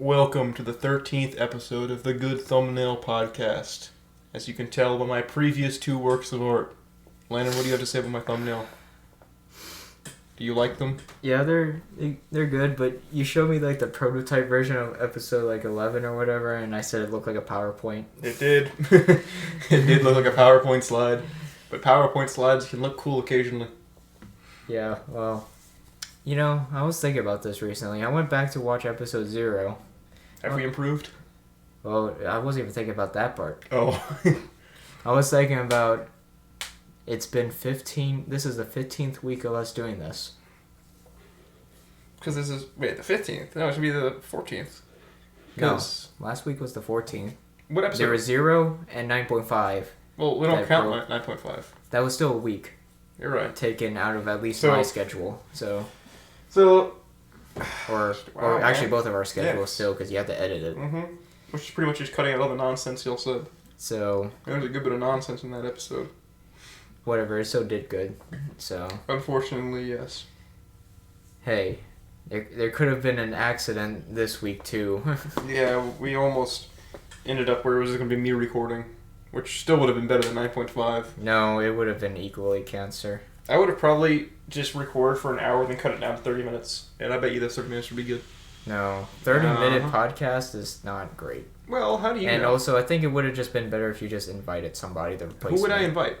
Welcome to the 13th episode of the Good Thumbnail Podcast. As you can tell by my previous two works of art. Landon, what do you have to say about my thumbnail? Do you like them? Yeah, they're good, but you showed me like the prototype version of episode 11 or whatever, and I said it looked like a PowerPoint. It did. It did look like a PowerPoint slide. But PowerPoint slides can look cool occasionally. Yeah, well, I was thinking about this recently. I went back to watch episode 0. Have we improved? Well, I wasn't even thinking about that part. Oh. I was thinking about, it's been 15, this is the 15th week of us doing this. Because this is, the 15th? No, it should be the 14th. No, last week was the 14th. What episode? There was 0 and 9.5. Well, we don't count 9.5. That was still a week. You're right. Taken out of at least my schedule, Or actually both of our schedules still, because you have to edit it. Mm-hmm. Which is pretty much just cutting out all the nonsense y'all said. So... There was a good bit of nonsense in that episode. Whatever, it still did good, so... Unfortunately, yes. Hey, there could have been an accident this week, too. Yeah, we almost ended up where it was going to be me recording, which still would have been better than 9.5. No, it would have been equally cancer. I would have probably just recorded for an hour and then cut it down to 30 minutes. And I bet you that 30 minutes would be good. No, 30-minute podcast is not great. Well, how do you know? And also, I think it would have just been better if you just invited somebody to replace me. Who would I invite?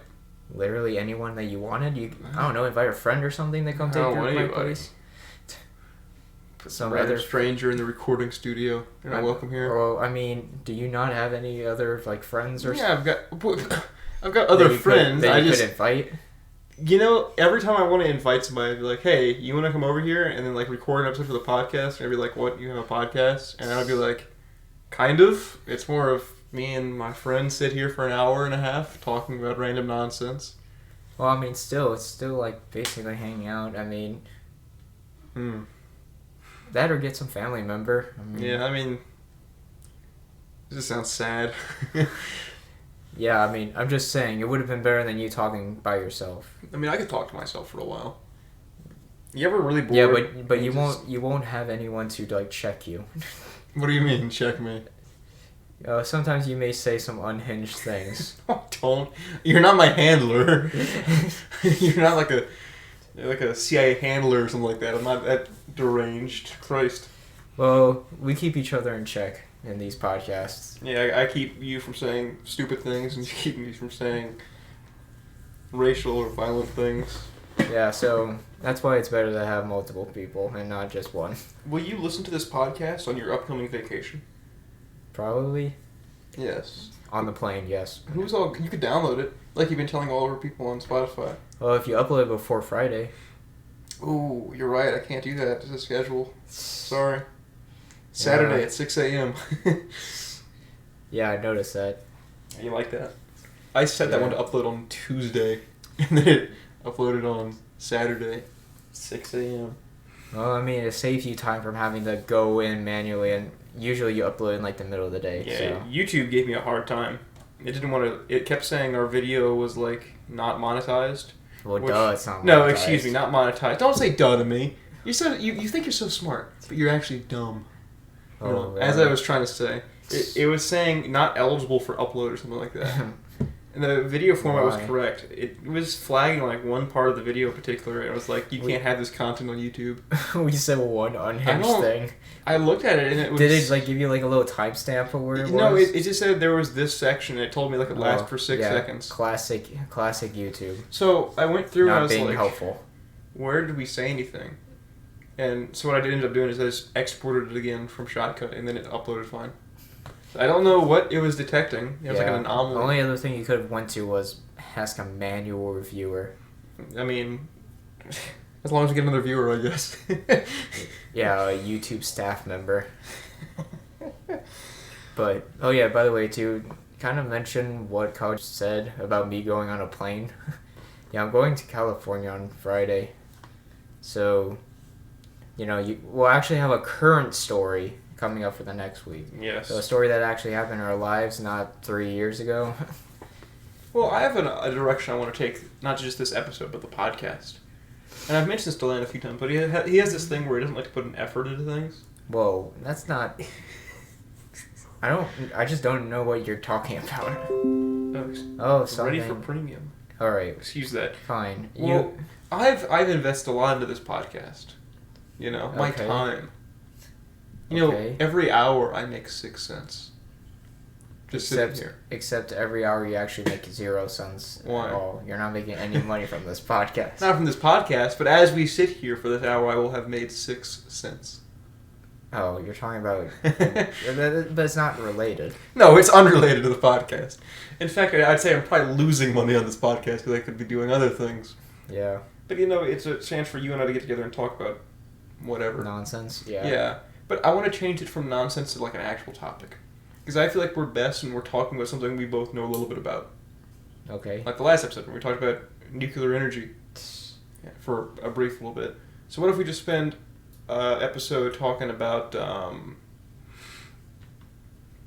Literally anyone that you wanted. I don't know, invite a friend or something to come take your place. Some other stranger in the recording studio. You're not welcome here. Well, I mean, do you not have any other friends or? Yeah, I've got other friends. That you could invite. Every time I want to invite somebody, I'd be like, "Hey, you want to come over here?" And then record an episode for the podcast. And I'd be like, "What? You have a podcast?" And I'd be like, "Kind of. It's more of me and my friends sit here for an hour and a half talking about random nonsense." Well, I mean, it's still basically hanging out. I mean, that or get some family member. This just sounds sad. Yeah, I mean, I'm just saying, it would have been better than you talking by yourself. I mean, I could talk to myself for a while. You ever really bored? Yeah, but you won't have anyone to check you. What do you mean, check me? Sometimes you may say some unhinged things. Don't. You're not my handler. You're not like a CIA handler or something like that. I'm not that deranged. Christ. Well, we keep each other in check in these podcasts. Yeah, I keep you from saying stupid things, and you keep me from saying racial or violent things. Yeah, so that's why it's better to have multiple people and not just one. Will you listen to this podcast on your upcoming vacation? Probably. Yes. On the plane, yes. You could download it, like you've been telling all of our people on Spotify. Well, if you upload it before Friday. Ooh, you're right. I can't do that. It's a schedule. Sorry. Saturday at 6 a.m. Yeah, I noticed that. You like that? I set that one to upload on Tuesday, and then it uploaded on Saturday, 6 a.m. Well, I mean, it saves you time from having to go in manually, and usually you upload in the middle of the day. Yeah, so. YouTube gave me a hard time. It didn't want to. It kept saying our video was not monetized. Well, duh, it's not monetized. No, excuse me, not monetized. Don't say duh to me. You think you're so smart, but you're actually dumb. Oh, as I was trying to say, it was saying not eligible for upload or something like that. And the video format was correct. It was flagging one part of the video in particular. It was like, you can't have this content on YouTube. We said one unhinged thing. I looked at it and it was... Did it give you a little timestamp of where it was? No, it just said there was this section. It told me it lasts for 6 seconds. Classic YouTube. So I went through and I was being helpful. Where did we say anything? And so what I ended up doing is I just exported it again from Shotcut and then it uploaded fine. I don't know what it was detecting. It was an anomaly. The only other thing you could have went to was ask a manual reviewer. I mean, as long as we get another viewer, I guess. Yeah, a YouTube staff member. But, by the way, to kind of mention what Coach said about me going on a plane. Yeah, I'm going to California on Friday. So, we'll actually have a current story coming up for the next week. Yes. So a story that actually happened in our lives, not 3 years ago. Well, I have a direction I want to take, not just this episode, but the podcast. And I've mentioned this to Landon a few times, but he has this thing where he doesn't like to put an effort into things. Whoa, that's not... I just don't know what you're talking about. Oh, something. Ready for premium. Alright. Excuse that. Fine. Well, I've invested a lot into this podcast. You know, my Okay. time. You Okay. know, every hour I make 6 cents. Just sitting here. Except every hour you actually make 0 cents Why? at all. You're not making any money from this podcast. Not from this podcast, but as we sit here for this hour, I will have made 6 cents. Oh, you're talking about... but it's not related. No, it's unrelated to the podcast. In fact, I'd say I'm probably losing money on this podcast because I could be doing other things. Yeah. But, you know, it's a chance for you and I to get together and talk about whatever. Nonsense? Yeah. Yeah. But I want to change it from nonsense to, like, an actual topic. Because I feel like we're best when we're talking about something we both know a little bit about. Okay. Like the last episode when we talked about nuclear energy for a brief little bit. So what if we just spend episode talking about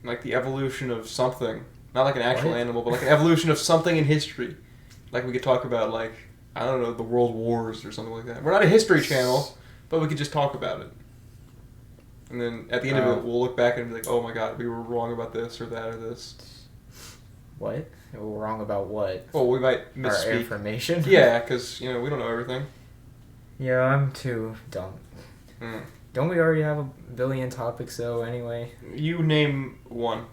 like the evolution of something, not like an actual animal, but like an evolution of something in history. Like we could talk about like, I don't know, the world wars or something like that. We're not a history channel, but we could just talk about it. And then at the end of it, we'll look back and be like, oh my god, we were wrong about this or that or this. What? We're wrong about what? Well, we might misspeak. Our information? Yeah, because, you know, we don't know everything. Yeah, I'm too dumb. Mm. Don't we already have a billion topics, though, anyway? You name one.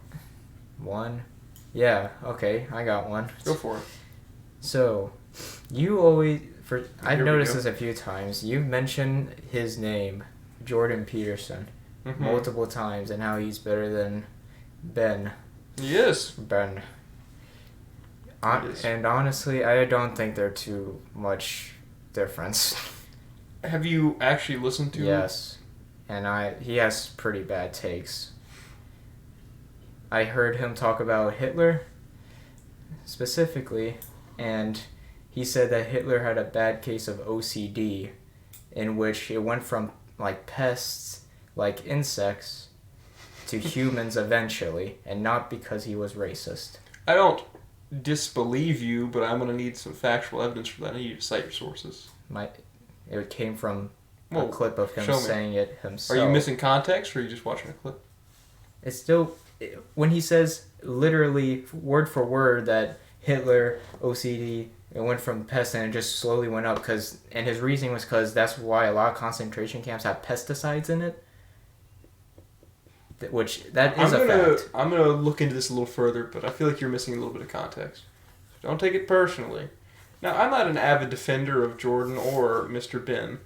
One? Yeah, okay, I got one. Go for it. So, you always... I've Here we noticed go. this a few times. You've mentioned his name, Jordan Peterson, multiple times, and how he's better than Ben. Yes. Ben. Yes. And honestly, I don't think they're too much difference. Have you actually listened to Yes. And he has pretty bad takes. I heard him talk about Hitler, specifically, and he said that Hitler had a bad case of OCD, in which it went from, like, pests, like insects, to humans eventually, and not because he was racist. I don't disbelieve you, but I'm going to need some factual evidence for that. I need you to cite your sources. It came from a Well, clip of him show me. saying it himself. Are you missing context, or are you just watching a clip? It's still... When he says literally, word for word, that Hitler, OCD, it went from pest and it just slowly went up, and his reasoning was because that's why a lot of concentration camps have pesticides in it. Which, that is a fact. I'm going to look into this a little further, but I feel like you're missing a little bit of context. So don't take it personally. Now, I'm not an avid defender of Jordan or Mr. Ben.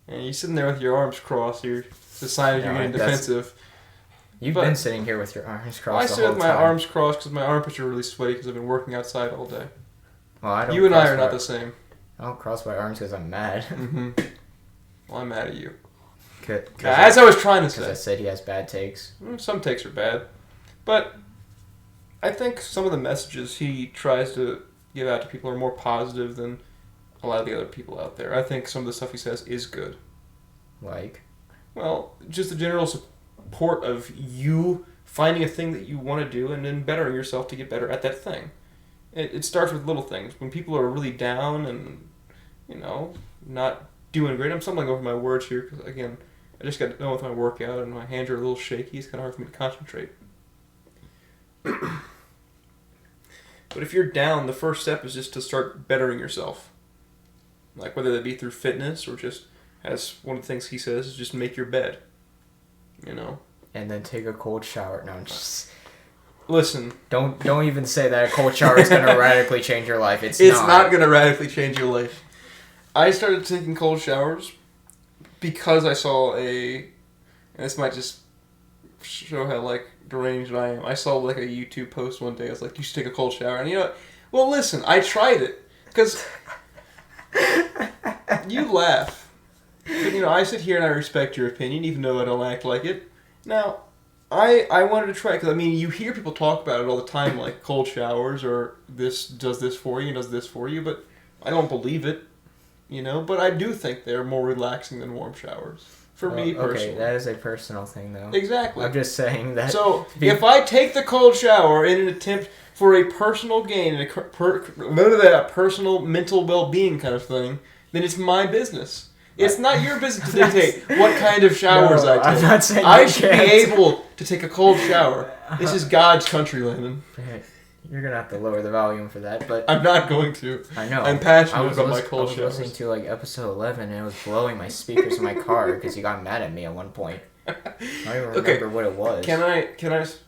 And you're sitting there with your arms crossed. It's a sign that you're getting defensive. You've been sitting here with your arms crossed the I whole sit with my arms crossed because my armpits are really sweaty because I've been working outside all day. Well, I don't You and I are not the same. I don't cross my arms because I'm mad. Mm-hmm. Well, I'm mad at you. As I was trying to say. Because I said he has bad takes. Some takes are bad. But I think some of the messages he tries to give out to people are more positive than a lot of the other people out there. I think some of the stuff he says is good. Like? Well, just the general support of you finding a thing that you want to do and then bettering yourself to get better at that thing. It starts with little things. When people are really down and, you know, not doing great. I'm stumbling over my words here because, again, I just got done with my workout and my hands are a little shaky. It's kind of hard for me to concentrate. But if you're down, the first step is just to start bettering yourself. Like, whether that be through fitness or just, as one of the things he says, is just make your bed. You know? And then take a cold shower. No, just... Listen. Don't even say that a cold shower is going to radically change your life. It's not going to radically change your life. I started taking cold showers because I saw and this might just show how, like, deranged I am. I saw, like, a YouTube post one day. I was like, you should take a cold shower. And, you know, well, listen, I tried it. Because you laugh. But, you know, I sit here and I respect your opinion, even though I don't act like it. Now, I wanted to try it because, I mean, you hear people talk about it all the time, like cold showers or this does this for you and does this for you, but I don't believe it, you know? But I do think they're more relaxing than warm showers. For me, personally. Okay, that is a personal thing, though. Exactly. I'm just saying that... So, if I take the cold shower in an attempt for a personal gain and a personal mental well-being kind of thing, then it's my business. It's not your business to dictate what kind of showers I take. I'm not saying I you should be can't. able to take a cold shower. This is God's country, Landon. You're gonna have to lower the volume for that, but I'm not going to. I know. I'm passionate about my cold showers. I was listening to like episode 11 and it was blowing my speakers in my car because you got mad at me at one point. I don't even remember what it was. Can I?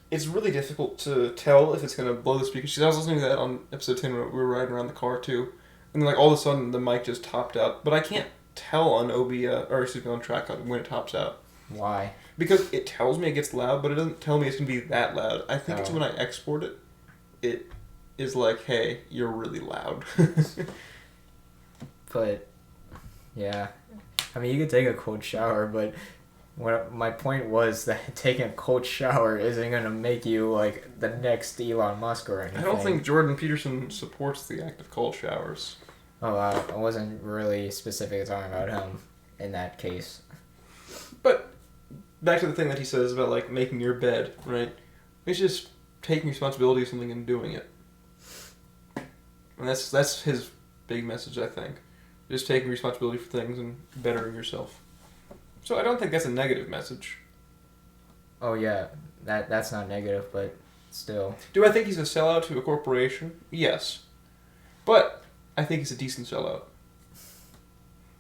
It's really difficult to tell if it's gonna blow the speakers. Because I was listening to that on episode 10 when we were riding around the car too, and then like all of a sudden the mic just topped out. But I can't tell on on track when it tops out. Why? Because it tells me it gets loud, but it doesn't tell me it's gonna be that loud. I think it's when I export it. It is like, hey, you're really loud. But yeah, I mean you could take a cold shower, but. My point was that taking a cold shower isn't going to make you like the next Elon Musk or anything. I don't think Jordan Peterson supports the act of cold showers. Oh, I wasn't really specifically talking about him in that case. But back to the thing that he says about like making your bed, right? It's just taking responsibility of something and doing it. And that's his big message, I think. Just taking responsibility for things and bettering yourself. So I don't think that's a negative message. Oh yeah, that's not negative, but still. Do I think he's a sellout to a corporation? Yes. But I think he's a decent sellout.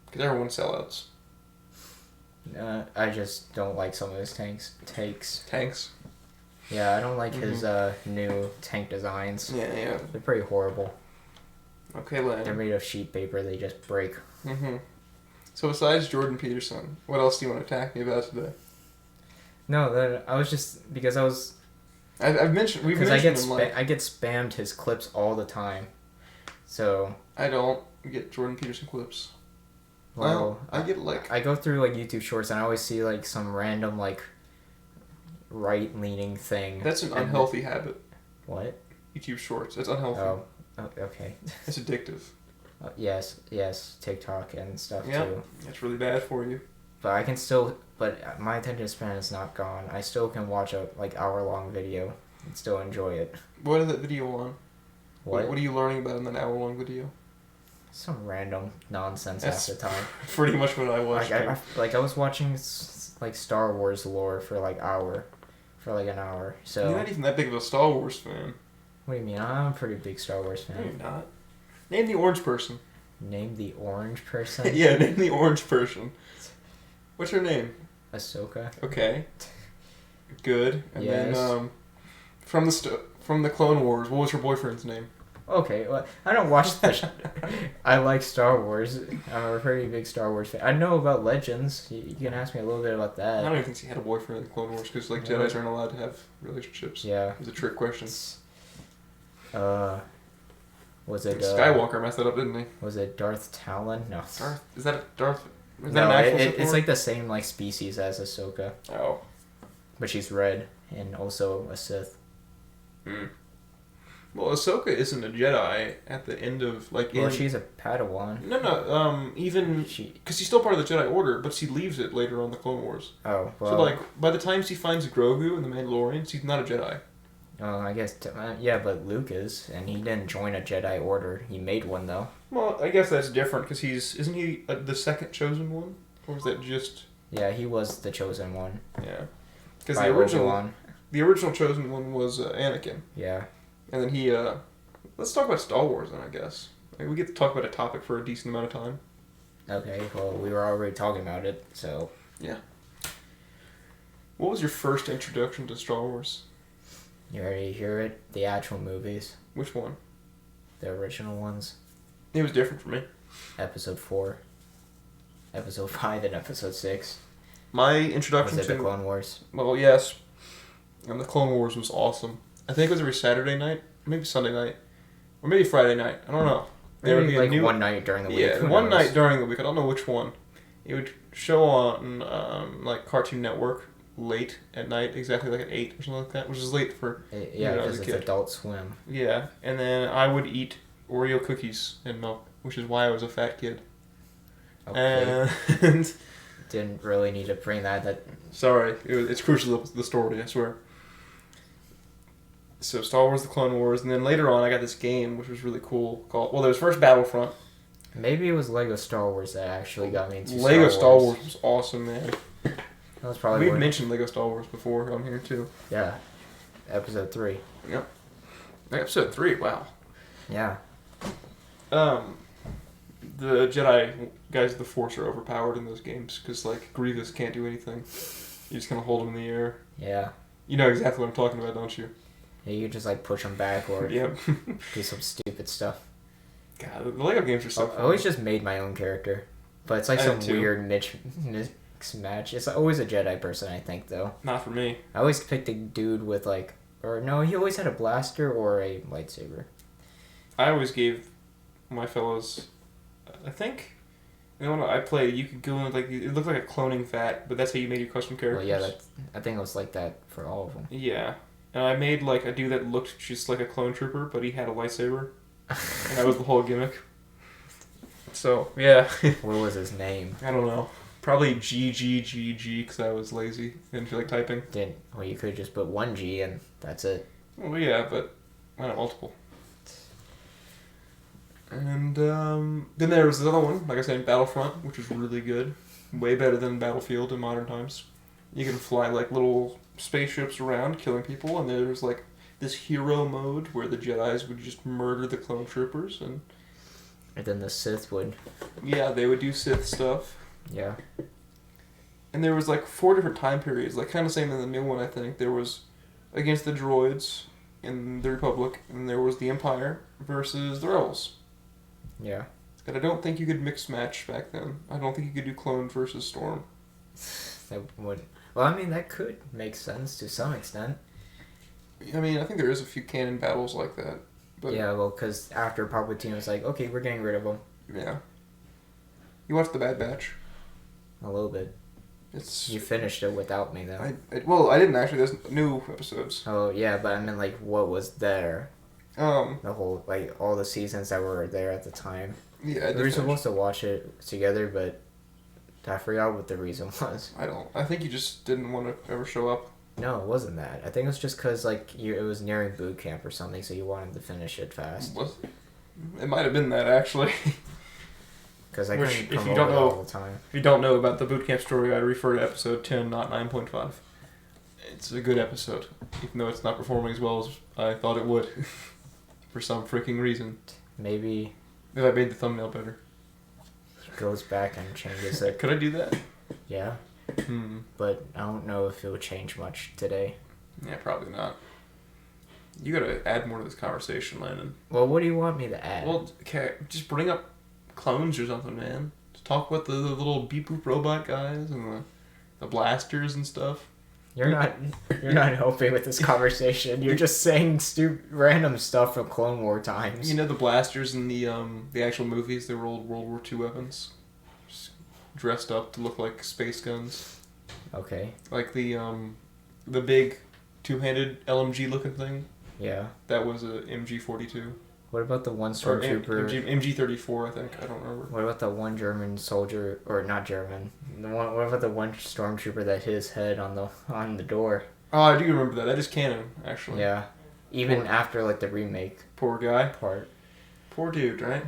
Because everyone's sellouts. I just don't like some of his takes. Tanks? Yeah, I don't like his new tank designs. Yeah. They're pretty horrible. Okay, Landon. They're made of sheet paper, they just break. Mm-hmm. So besides Jordan Peterson, what else do you want to attack me about today? No, I was just because I was. We've mentioned him. I get spammed his clips all the time, so. I don't get Jordan Peterson clips. Well, I get like. I go through like YouTube Shorts and I always see like some random like. Right-leaning thing. That's an unhealthy habit. What? YouTube Shorts. That's unhealthy. Oh, okay. It's addictive. Yes, TikTok and stuff too. That's really bad for you. But I can still, but my attention span is not gone. I still can watch a like hour-long video and still enjoy it. What is that video on? What? What are you learning about in that hour-long video? Some random nonsense half the time. Pretty much what I watched. I was watching like Star Wars lore for an hour. So you're not even that big of a Star Wars fan. What do you mean? I'm a pretty big Star Wars fan. No, you're not. Name the orange person. Name the orange person? Yeah, name the orange person. What's her name? Ahsoka. Okay. Good. And yes. then from the Clone Wars, what was her boyfriend's name? Okay, well, I don't watch the. I like Star Wars. I'm a pretty big Star Wars fan. I know about Legends. You can ask me a little bit about that. I don't even think she had a boyfriend in the Clone Wars because like Jedi's aren't allowed to have relationships. Yeah. It was a trick question. Was it Skywalker messed that up, didn't he? Was it Darth Talon? No. Darth? Is that a Darth? Is no, that an actual it's like the same like species as Ahsoka. Oh. But she's red and also a Sith. Hmm. Well, Ahsoka isn't a Jedi at the end of like. Well, she's a Padawan. No. Even because she's still part of the Jedi Order, but she leaves it later on in the Clone Wars. Oh well. So like by the time she finds Grogu and the Mandalorian, she's not a Jedi. Oh, I guess yeah, but Luke is, and he didn't join a Jedi Order. He made one though. Well, I guess that's different because isn't he the second chosen one, or is that just? Yeah, he was the chosen one. Yeah, because the original chosen one was Anakin. Yeah. And then he, let's talk about Star Wars then, I guess. Like, we get to talk about a topic for a decent amount of time. Okay, well, we were already talking about it, so... Yeah. What was your first introduction to Star Wars? You already hear it? The actual movies. Which one? The original ones. It was different for me. Episode 4. Episode 5 and Episode 6. My introduction to... Was it the Clone Wars? Well, yes. And the Clone Wars was awesome. I think it was every Saturday night, maybe Sunday night, or maybe Friday night. I don't know. Maybe like one night during the week. Yeah, one night during the week. I don't know which one. It would show on like Cartoon Network late at night, exactly like at 8 or something like that, which is late for yeah, because it's Adult Swim. Yeah, and then I would eat Oreo cookies and milk, which is why I was a fat kid. Okay. And didn't really need to bring that. Sorry, it's crucial to the story, I swear. So Star Wars: The Clone Wars, and then later on I got this game which was really cool called. Well, there was first Battlefront, Maybe it was Lego Star Wars that actually got me into Lego Star Wars was awesome, man. That was probably We've mentioned Lego Star Wars before on here too. Yeah, episode 3. Yep. Episode 3. Wow. Yeah. The Jedi guys of the Force are overpowered in those games because like Grievous can't do anything. You just kind of hold him in the air. Yeah. You know exactly what I'm talking about, don't you? Yeah, you just like push them back or Yep. do some stupid stuff. God, the Lego games are so fun. I always just made my own character, but it's like some weird mix match. It's always a Jedi person, I think, though. Not for me. I always picked a dude with like, or no, he always had a blaster or a lightsaber. I always gave my fellows, I think, you know, when I played, you could go in with like, it looked like a cloning vat, but that's how you made your custom characters. Well, yeah, I think it was like that for all of them. Yeah. And I made like a dude that looked just like a clone trooper, but he had a lightsaber. And that was the whole gimmick. So, yeah. What was his name? I don't know. Probably GGGG because I was lazy. Didn't feel like typing. Well, you could just put one G and that's it. Well, yeah, but why not multiple? And then there was this other one, like I said, Battlefront, which was really good. Way better than Battlefield in modern times. You can fly like little spaceships around killing people, and there's like this hero mode where the Jedis would just murder the clone troopers, and then the Sith would. Yeah, they would do Sith stuff. Yeah. And there was like 4 different time periods, like kind of same in the new one, I think. There was against the droids in the Republic, and there was the Empire versus the Rebels. Yeah. And I don't think you could mix match back then. I don't think you could do clone versus Storm. That would. Well, I mean, that could make sense to some extent. I mean, I think there is a few canon battles like that. But yeah, well, because after Palpatine was like, okay, we're getting rid of him. Yeah. You watched The Bad Batch? A little bit. You finished it without me, though. I didn't actually. There's new episodes. Oh, yeah, but I mean, like, what was there? The whole, like, all the seasons that were there at the time. Yeah, we were supposed to watch it together, but I forgot what the reason was. I think you just didn't want to ever show up. No, it wasn't that. I think it was just because, like, it was nearing boot camp or something, so you wanted to finish it fast. It might have been that, actually. Because I couldn't come over all the time. If you don't know about the boot camp story, I'd refer to episode 10, not 9.5. It's a good episode, even though it's not performing as well as I thought it would. For some freaking reason. Maybe... If I made the thumbnail better. Goes back and changes it. Could I do that? Yeah. But I don't know if it would change much today. Yeah, probably not. You gotta add more to this conversation, Landon. Well, what do you want me to add? Well, okay, just bring up clones or something, man. Just talk about the little beep boop robot guys and the blasters and stuff. You're not helping with this conversation. You're just saying random stuff from Clone War times. You know the blasters in the actual movies? They were old World War II weapons, just dressed up to look like space guns. Okay. Like the big two-handed LMG looking thing. Yeah. That was a MG-42. What about the one stormtrooper? MG-34, I think. I don't remember. What about the one German soldier, or not German? What about the one stormtrooper that hit his head on the door? Oh, I do remember that. That is canon, actually. Yeah. Even after like the remake. Poor guy. Part. Poor dude, right?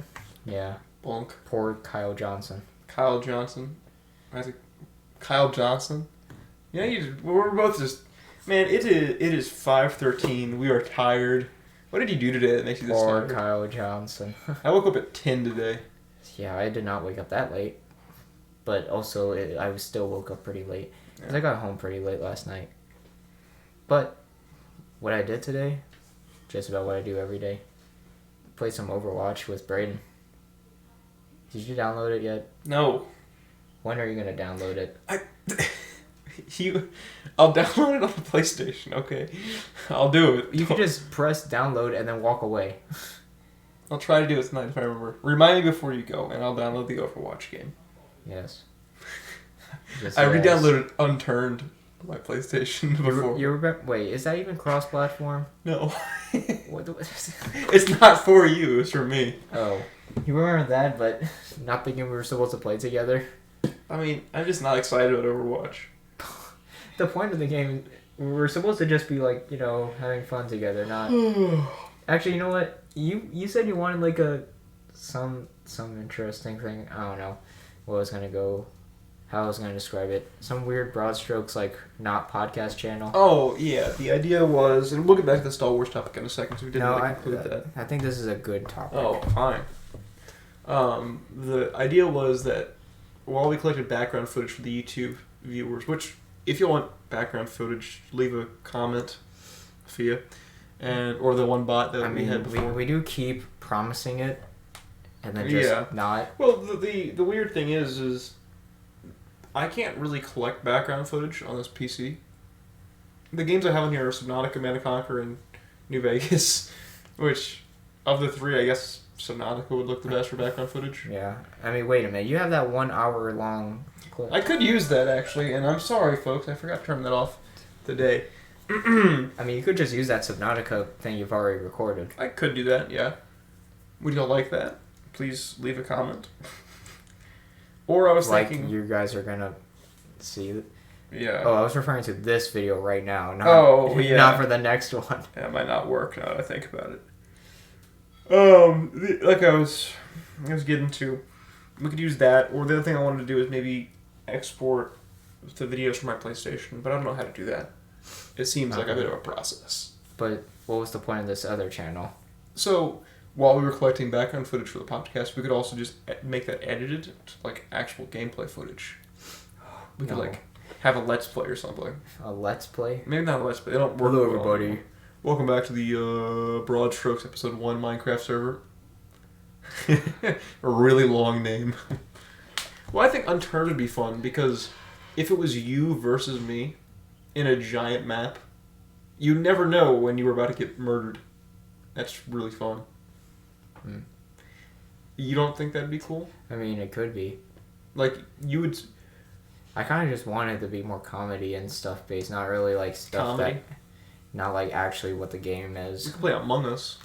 Yeah. Bonk. Poor Kyle Johnson. Kyle Johnson. Kyle Johnson. Yeah, we're both just. Man, it is 5:13. We are tired. What did you do today that makes you this tired? Poor Kyle Johnson. I woke up at 10 today. Yeah, I did not wake up that late. But also, I still woke up pretty late. Because I got home pretty late last night. But what I did today, just about what I do every day, play some Overwatch with Brayden. Did you download it yet? No. When are you going to download it? I'll download it on the PlayStation, okay? I'll do it. You can just press download and then walk away. I'll try to do it tonight if I remember. Remind me before you go, and I'll download the Overwatch game. Yes. I re-downloaded Unturned on my PlayStation before. Wait, is that even cross-platform? No. What it's not for you, it's for me. Oh. You remember that, but not thinking we were supposed to play together? I mean, I'm just not excited about Overwatch. The point of the game, we're supposed to just be like, having fun together, not... Actually, you know what? You said you wanted like some some interesting thing. I don't know what I was gonna go. How I was gonna describe it. Some weird BroadStrokes like not podcast channel. Oh yeah, the idea was, and we'll get back to the Star Wars topic in a second. So we didn't really conclude that. I think this is a good topic. Oh, fine. The idea was that while we collected background footage for the YouTube viewers, which if you want background footage, leave a comment, Fia, or the one bot that we had before. We do keep promising it, and then just not. Well, the weird thing is I can't really collect background footage on this PC. The games I have on here are Subnautica, Command & Conquer, and New Vegas, which, of the three, I guess Subnautica would look the best for background footage. Yeah. I mean, wait a minute. You have that 1 hour long clip. I could use that, actually, and I'm sorry, folks. I forgot to turn that off today. I mean, you could just use that Subnautica thing you've already recorded. I could do that, yeah. Would y'all like that? Please leave a comment. Or I was thinking... you guys are gonna see it. Yeah. Oh, I was referring to this video right now. Not for the next one. That might not work now that I think about it. Like I was getting to, we could use that, or the other thing I wanted to do is maybe export the videos from my PlayStation, but I don't know how to do that. It seems like a bit of a process. But what was the point of this other channel? So, while we were collecting background footage for the podcast, we could also just make that edited to, like, actual gameplay footage. We could, like, have a Let's Play or something. A Let's Play? Maybe not a Let's Play. They don't work. Hello, everybody. Welcome back to the BroadStrokes Episode 1 Minecraft server. A really long name. Well, I think Unturned would be fun, because if it was you versus me in a giant map, you never know when you were about to get murdered. That's really fun. You don't think that'd be cool? I mean, it could be. Like, you would... I kind of just wanted to be more comedy and stuff based, not really like stuff comedy? that... Not like actually what the game is. We could play Among Us.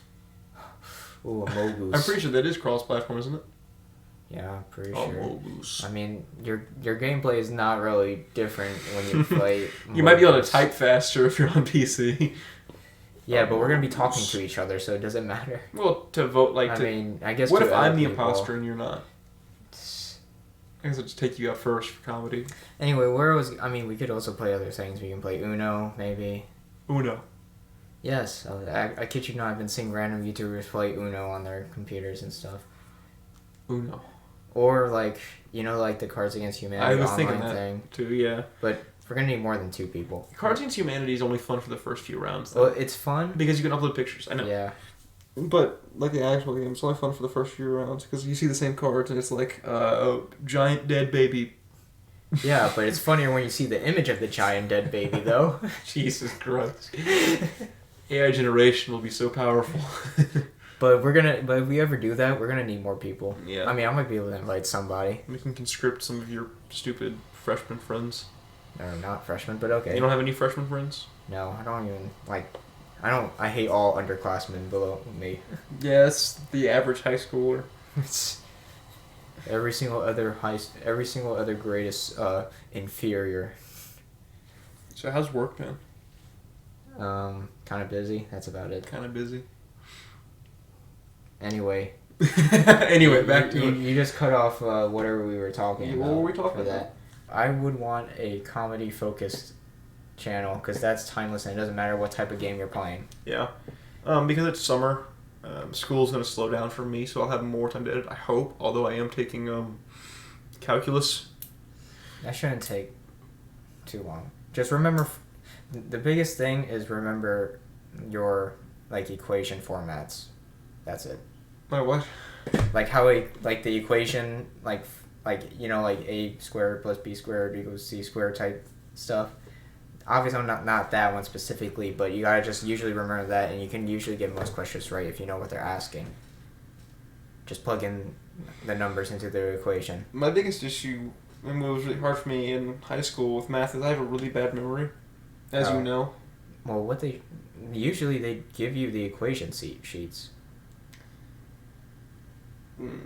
Ooh, Omegle. I'm pretty sure that is cross-platform, isn't it? Yeah, I'm pretty sure. Omegle. I mean, your gameplay is not really different when you play... You might be able to type faster if you're on PC. Yeah, but we're going to be talking to each other, so it doesn't matter. Well, to vote, like... I mean, I guess... What if I'm the imposter and you're not? I guess I'll just take you out first for comedy. Anyway, I mean, we could also play other things. We can play Uno, maybe. Uno. Yes. I kid you not, I've been seeing random YouTubers play Uno on their computers and stuff. Uno. Or, like, you know, like the Cards Against Humanity online thing. Too, yeah. But we're going to need more than 2 people. Cards Against Humanity is only fun for the first few rounds, though. Well, it's fun. Because you can upload pictures. I know. Yeah. But, like the actual game, it's only fun for the first few rounds, because you see the same cards, and it's like, a giant dead baby. Yeah, but it's funnier when you see the image of the giant dead baby, though. Jesus Christ. AI generation will be so powerful. But if we ever do that, we're gonna need more people. Yeah. I mean, I might be able to invite somebody. We can conscript some of your stupid freshman friends. No, not freshmen, but okay. You don't have any freshman friends? No, I don't even, like... I hate all underclassmen below me. Yeah, it's the average high schooler. It's every single other grade is inferior. So how's work, man? Kind of busy. That's about it. Kind of busy. Anyway. Back to it. You just cut off whatever we were talking about. What were we talking about? That. I would want a comedy-focused channel, because that's timeless and it doesn't matter what type of game you're playing. Yeah. Because it's summer, school's going to slow down for me, so I'll have more time to edit, I hope, although I am taking calculus. That shouldn't take too long. Just remember, the biggest thing is remember your, like, equation formats. That's it. My what? Like how the equation, like you know, like a squared plus b squared equals c squared type stuff. Obviously, not that one specifically, but you gotta just usually remember that, and you can usually get most questions right if you know what they're asking. Just plug in the numbers into the equation. My biggest issue, and what was really hard for me in high school with math, is I have a really bad memory, as you know. Well, usually they give you the equation sheets.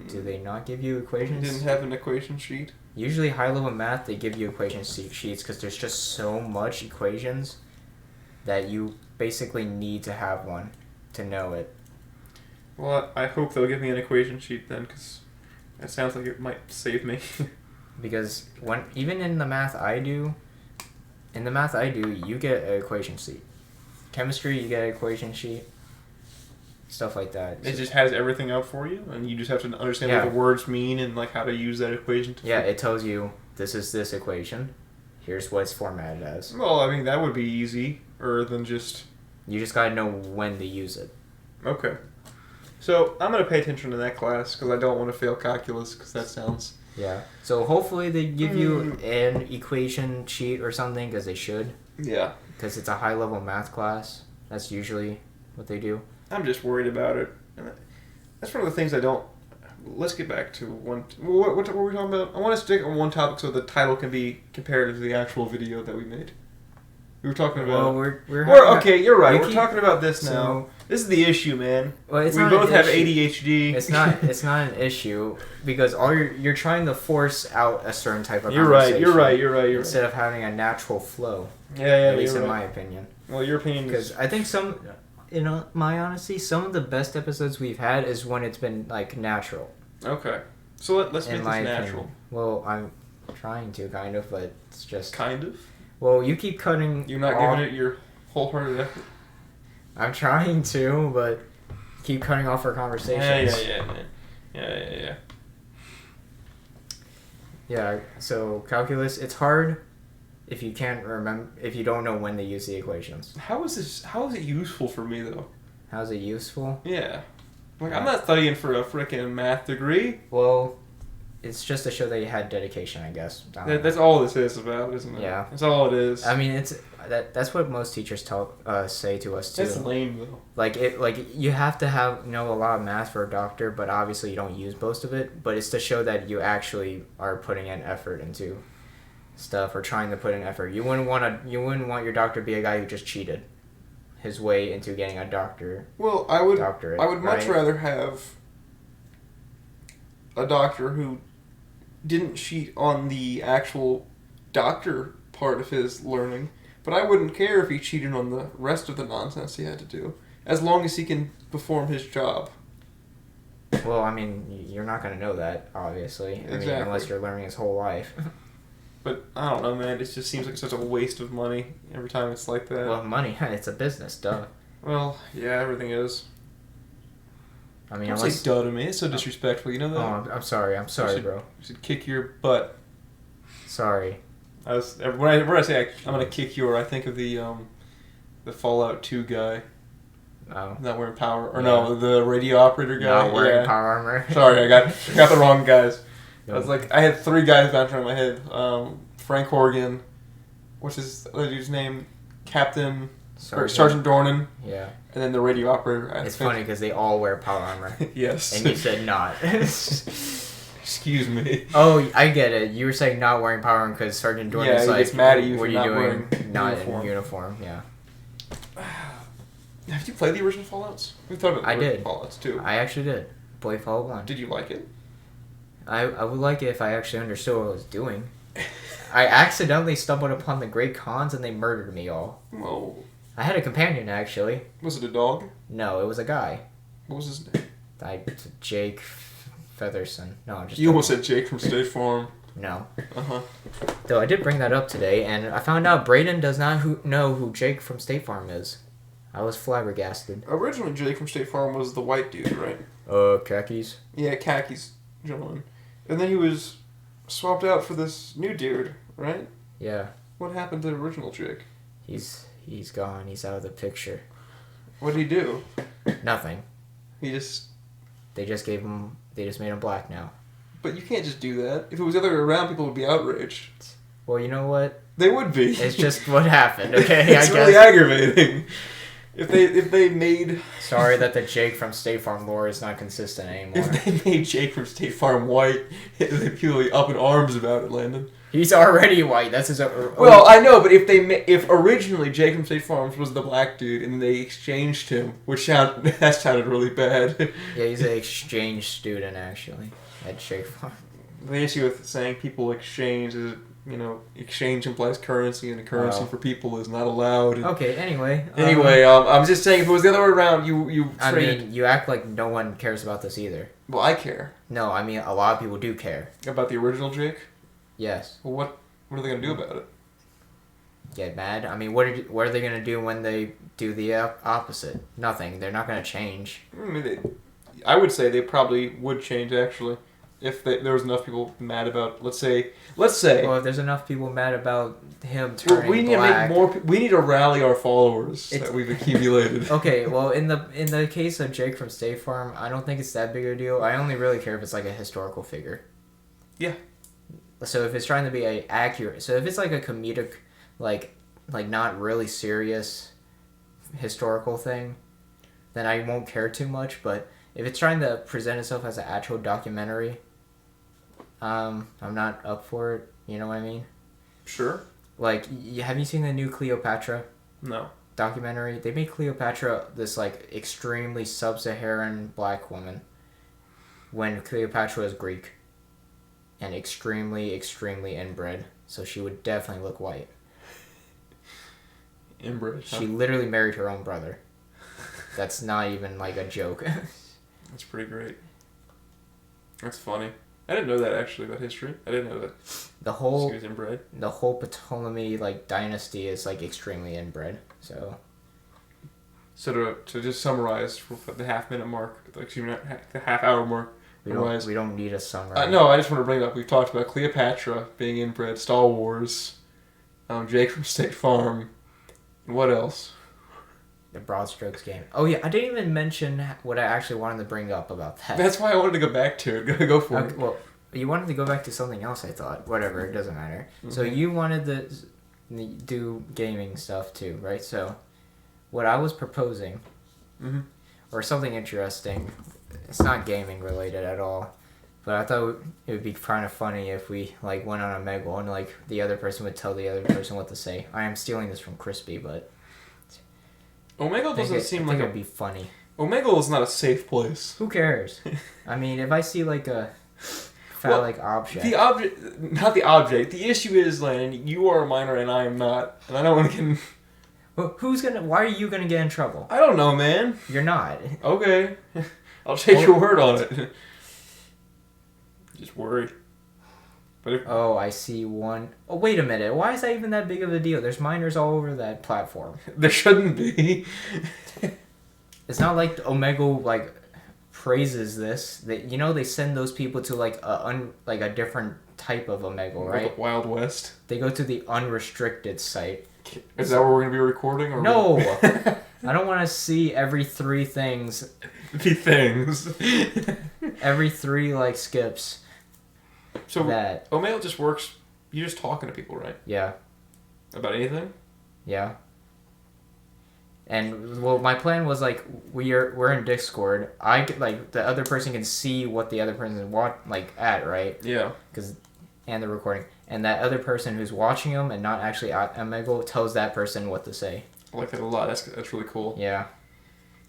Do they not give you equations? You didn't have an equation sheet? Usually high-level math, they give you equation sheets because there's just so much equations that you basically need to have one to know it. Well, I hope they'll give me an equation sheet then, because That sounds like it might save me. Because even in the math I do, you get an equation sheet. Chemistry, you get an equation sheet. Stuff like that. It just has everything up for you, and you just have to understand what the words mean and like how to use that equation. It tells you this is this equation. Here's what it's formatted as. Well, I mean that would be easy, than just. You just gotta know when to use it. Okay. So I'm gonna pay attention to that class because I don't want to fail calculus because that sounds. Yeah. So hopefully they give you an equation sheet or something because they should. Yeah. Because it's a high level math class. That's usually what they do. I'm just worried about it. And that's one of the things I don't. Let's get back to one. What were we talking about? I want to stick on one topic so the title can be compared to the actual video that we made. We were talking about. Well, okay. You're right. We're talking about this now. This is the issue, man. Well, we both have ADHD. It's not. It's not an issue because you're trying to force out a certain type of. You're right. Instead of having a natural flow. Yeah. At least in my opinion. Well, your opinion. Because I think my honesty, some of the best episodes we've had is when it's been like natural. Okay. So let's make this natural. Opinion. Well, I'm trying to kind of, but it's just kind of. Well, you keep cutting. You're not giving it your wholehearted effort. I'm trying to, but keep cutting off our conversations. Yeah, man. Yeah. So calculus, it's hard if you can't remember, if you don't know when to use the equations. How is it useful for me though? How's it useful? Yeah. Like I'm not studying for a freaking math degree. Well, it's just to show that you had dedication, I guess. That's all this is about, isn't it? Yeah. That's all it is. I mean, that's what most teachers say to us too. That's lame though. Like you have to know a lot of math for a doctor, but obviously you don't use most of it. But it's to show that you actually are putting in effort into stuff or trying to put in effort. You wouldn't want your doctor to be a guy who just cheated his way into getting a doctor. Well, I would doctorate, much rather have a doctor who didn't cheat on the actual doctor part of his learning, but I wouldn't care if he cheated on the rest of the nonsense he had to do, as long as he can perform his job. Well, I mean, you're not going to know that, obviously. Exactly. I mean, unless you're learning his whole life. But I don't know, man. It just seems like such a waste of money every time it's like that. Well, money, it's a business, duh. Well, yeah, everything is. I mean, don't say duh to me. It's so disrespectful. You know that? Oh, I'm sorry. I'm sorry, bro. You should kick your butt. Sorry. When I say I'm gonna kick your, I think of the Fallout 2 guy. Oh. Not wearing power, or no, the radio operator guy. Not wearing power armor. Sorry, I got the wrong guys. I was like, I had three guys bouncing around my head. Frank Horgan, what's his other dude's name? Captain Sergeant Dornan. Yeah. And then the radio operator. It's funny because they all wear power armor. Yes. And you said not. Excuse me. Oh, I get it. You were saying not wearing power armor because Sergeant Dornan's he gets mad at you what are for you not doing? Not uniform. in uniform. Yeah. Have you played the original Fallouts? We thought about the original Fallouts too. I actually did. Play Fallout 1. Did you like it? I would like it if I actually understood what I was doing. I accidentally stumbled upon the Great Khans and they murdered me all. Whoa. I had a companion, actually. Was it a dog? No, it was a guy. What was his name? Jake Featherson. No, just... You almost said Jake from State Farm. No. Uh-huh. Though I did bring that up today, and I found out Brayden does not know who Jake from State Farm is. I was flabbergasted. Originally, Jake from State Farm was the white dude, right? Khakis? Yeah, khakis gentleman. And then he was swapped out for this new dude, right? Yeah. What happened to the original Jake? He's gone. He's out of the picture. What did he do? Nothing. They just made him black now. But you can't just do that. If it was the other way around, people would be outraged. Well, you know what? They would be. It's just what happened, okay? It's really aggravating. If they made... Sorry that the Jake from State Farm lore is not consistent anymore. If they made Jake from State Farm white, people would be up in arms about it, Landon. He's already white. That's his... Well, I know, but if originally Jake from State Farm was the black dude and they exchanged him, that sounded really bad. Yeah, he's an exchange student, actually, at Jake Farm. The issue with saying people exchange is exchange implies currency, and a currency for people is not allowed. Okay, anyway. I'm just saying, if it was the other way around, you traded. I mean, you act like no one cares about this either. Well, I care. No, I mean, a lot of people do care. About the original Jake? Yes. Well, what are they going to do about it? Get mad? I mean, what are they going to do when they do the opposite? Nothing. They're not going to change. I would say they probably would change, actually. If there was enough people mad about, let's say. Well, if there's enough people mad about him turning we need black, to make more. We need to rally our followers that we've accumulated. Okay, well, in the case of Jake from State Farm, I don't think it's that big a deal. I only really care if it's like a historical figure. Yeah. So if it's trying to be accurate, so if it's like a comedic, like not really serious historical thing, then I won't care too much. But if it's trying to present itself as an actual documentary, I'm not up for it. You know what I mean? Sure. Like, have you seen the new Cleopatra? No. Documentary? They made Cleopatra this, like, extremely sub-Saharan black woman when Cleopatra was Greek. And extremely, extremely inbred. So she would definitely look white. Inbred? She literally married her own brother. That's not even, like, a joke. That's pretty great. That's funny. I didn't know that, actually, about history. I didn't know that. The whole she was inbred. The whole Ptolemy, like, dynasty is, like, extremely inbred. So to just summarize for the half-minute mark, the half-hour mark. We don't need a summary. No, I just want to bring it up. We've talked about Cleopatra being inbred, Star Wars, Jake from State Farm, and what else? The BroadStrokes game. Oh yeah, I didn't even mention what I actually wanted to bring up about that. That's why I wanted to go back to it. Go for it. Well, you wanted to go back to something else, I thought. Whatever, it doesn't matter. Mm-hmm. So you wanted to do gaming stuff too, right? So what I was proposing, or something interesting, it's not gaming related at all, but I thought it would be kind of funny if we like went on Omegle and like the other person would tell the other person what to say. I am stealing this from Crispy, but Omegle doesn't seem like it'd be funny. Omegle is not a safe place. Who cares? I mean, if I see like a phallic object. Not the object. The issue is, Landon, you are a minor and I am not, and I don't want to get. Well, why are you gonna get in trouble? I don't know, man. You're not. Okay. I'll take your word on it. Just worry. But I see one. Oh, wait a minute. Why is that even that big of a deal? There's minors all over that platform. There shouldn't be. It's not like Omegle like praises this. They send those people to like a different type of Omegle, right? Like Wild West. They go to the unrestricted site. Is that where we're gonna be recording? Or no. I don't want to see every 3 things. The things. Every 3 like skips. So Omegle just works. You're just talking to people, right? Yeah. About anything? Yeah. And well, my plan was like we're in Discord. I could, like the other person can see what the other person is at, right? Yeah. And the recording, and that other person who's watching them and not actually at Omegle tells that person what to say. I like that a lot. That's really cool. Yeah.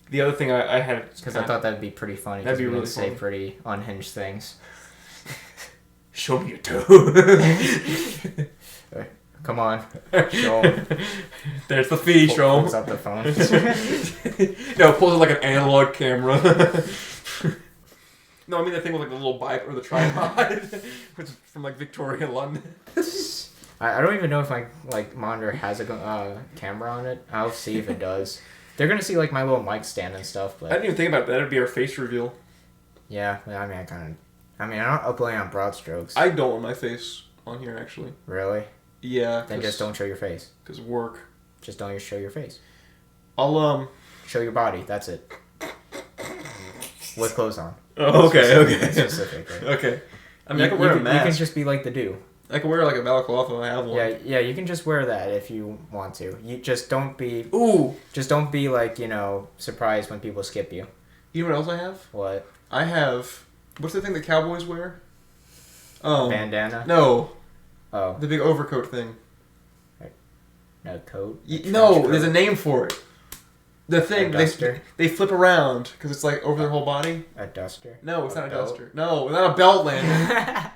The other thing I had because I thought that'd be pretty funny. That'd be really say funny. Pretty unhinged things. Show me your toe. Come on. Show him. There's the feed. Show him. Pulls up the phone. No, pulls it like an analog camera. No, I mean the thing with like the little bike or the tripod, which is from like Victorian London. I don't even know if my monitor has a camera on it. I'll see if it does. They're gonna see like my little mic stand and stuff. But I didn't even think about that. That'd be our face reveal. Yeah, I'm not uploading on BroadStrokes. I don't want my face on here actually. Really? Yeah. Then just don't show your face. Because of work. Just don't show your face. I'll show your body. That's it. With clothes on. Oh, okay. Specific, right? Okay. I mean, I can wear a mask. You can just be like the dude. I can wear like a balaclava. I have one. Yeah. You can just wear that if you want to. You just don't be. Ooh. Just don't be like surprised when people skip you. You know what else I have? What? I have. What's the thing that cowboys wear? Bandana. No. Oh. The big overcoat thing. No coat. No, there's a name for it. The thing they flip around because it's like over their whole body. A duster. No, it's not a duster. No, it's not a belt, Landon.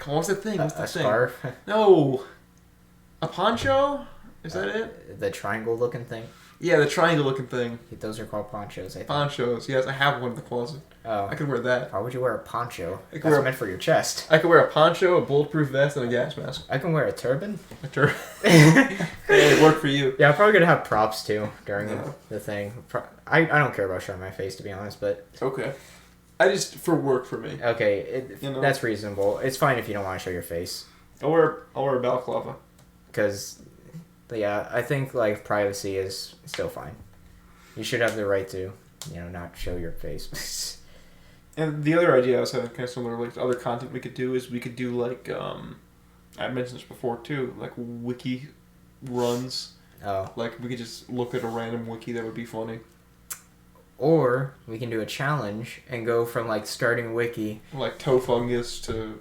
Come on, what's the thing? What's the A thing? scarf? No. A poncho? Is that it? The triangle looking thing? Yeah, the triangle looking thing. Those are called ponchos, I think. Ponchos. Yes, I have one in the closet. Oh. I could wear that. Why would you wear a poncho? That's meant for your chest. I could wear a poncho, a bulletproof vest, and a gas mask. I can wear a turban. A turban. Hey, it worked for you. Yeah, I'm probably going to have props, too, during the thing. I don't care about showing my face, to be honest, but... Okay. For work for me. Okay, that's reasonable. It's fine if you don't want to show your face. I'll wear a balaclava. Because, yeah, I think, like, privacy is still fine. You should have the right to, not show your face. And the other idea I was having, kind of similar, like, other content we could do is we could do, like, I mentioned this before, too, like, wiki runs. Oh. Like, we could just look at a random wiki that would be funny. Or we can do a challenge and go from, like, starting wiki. Like, toe fungus to,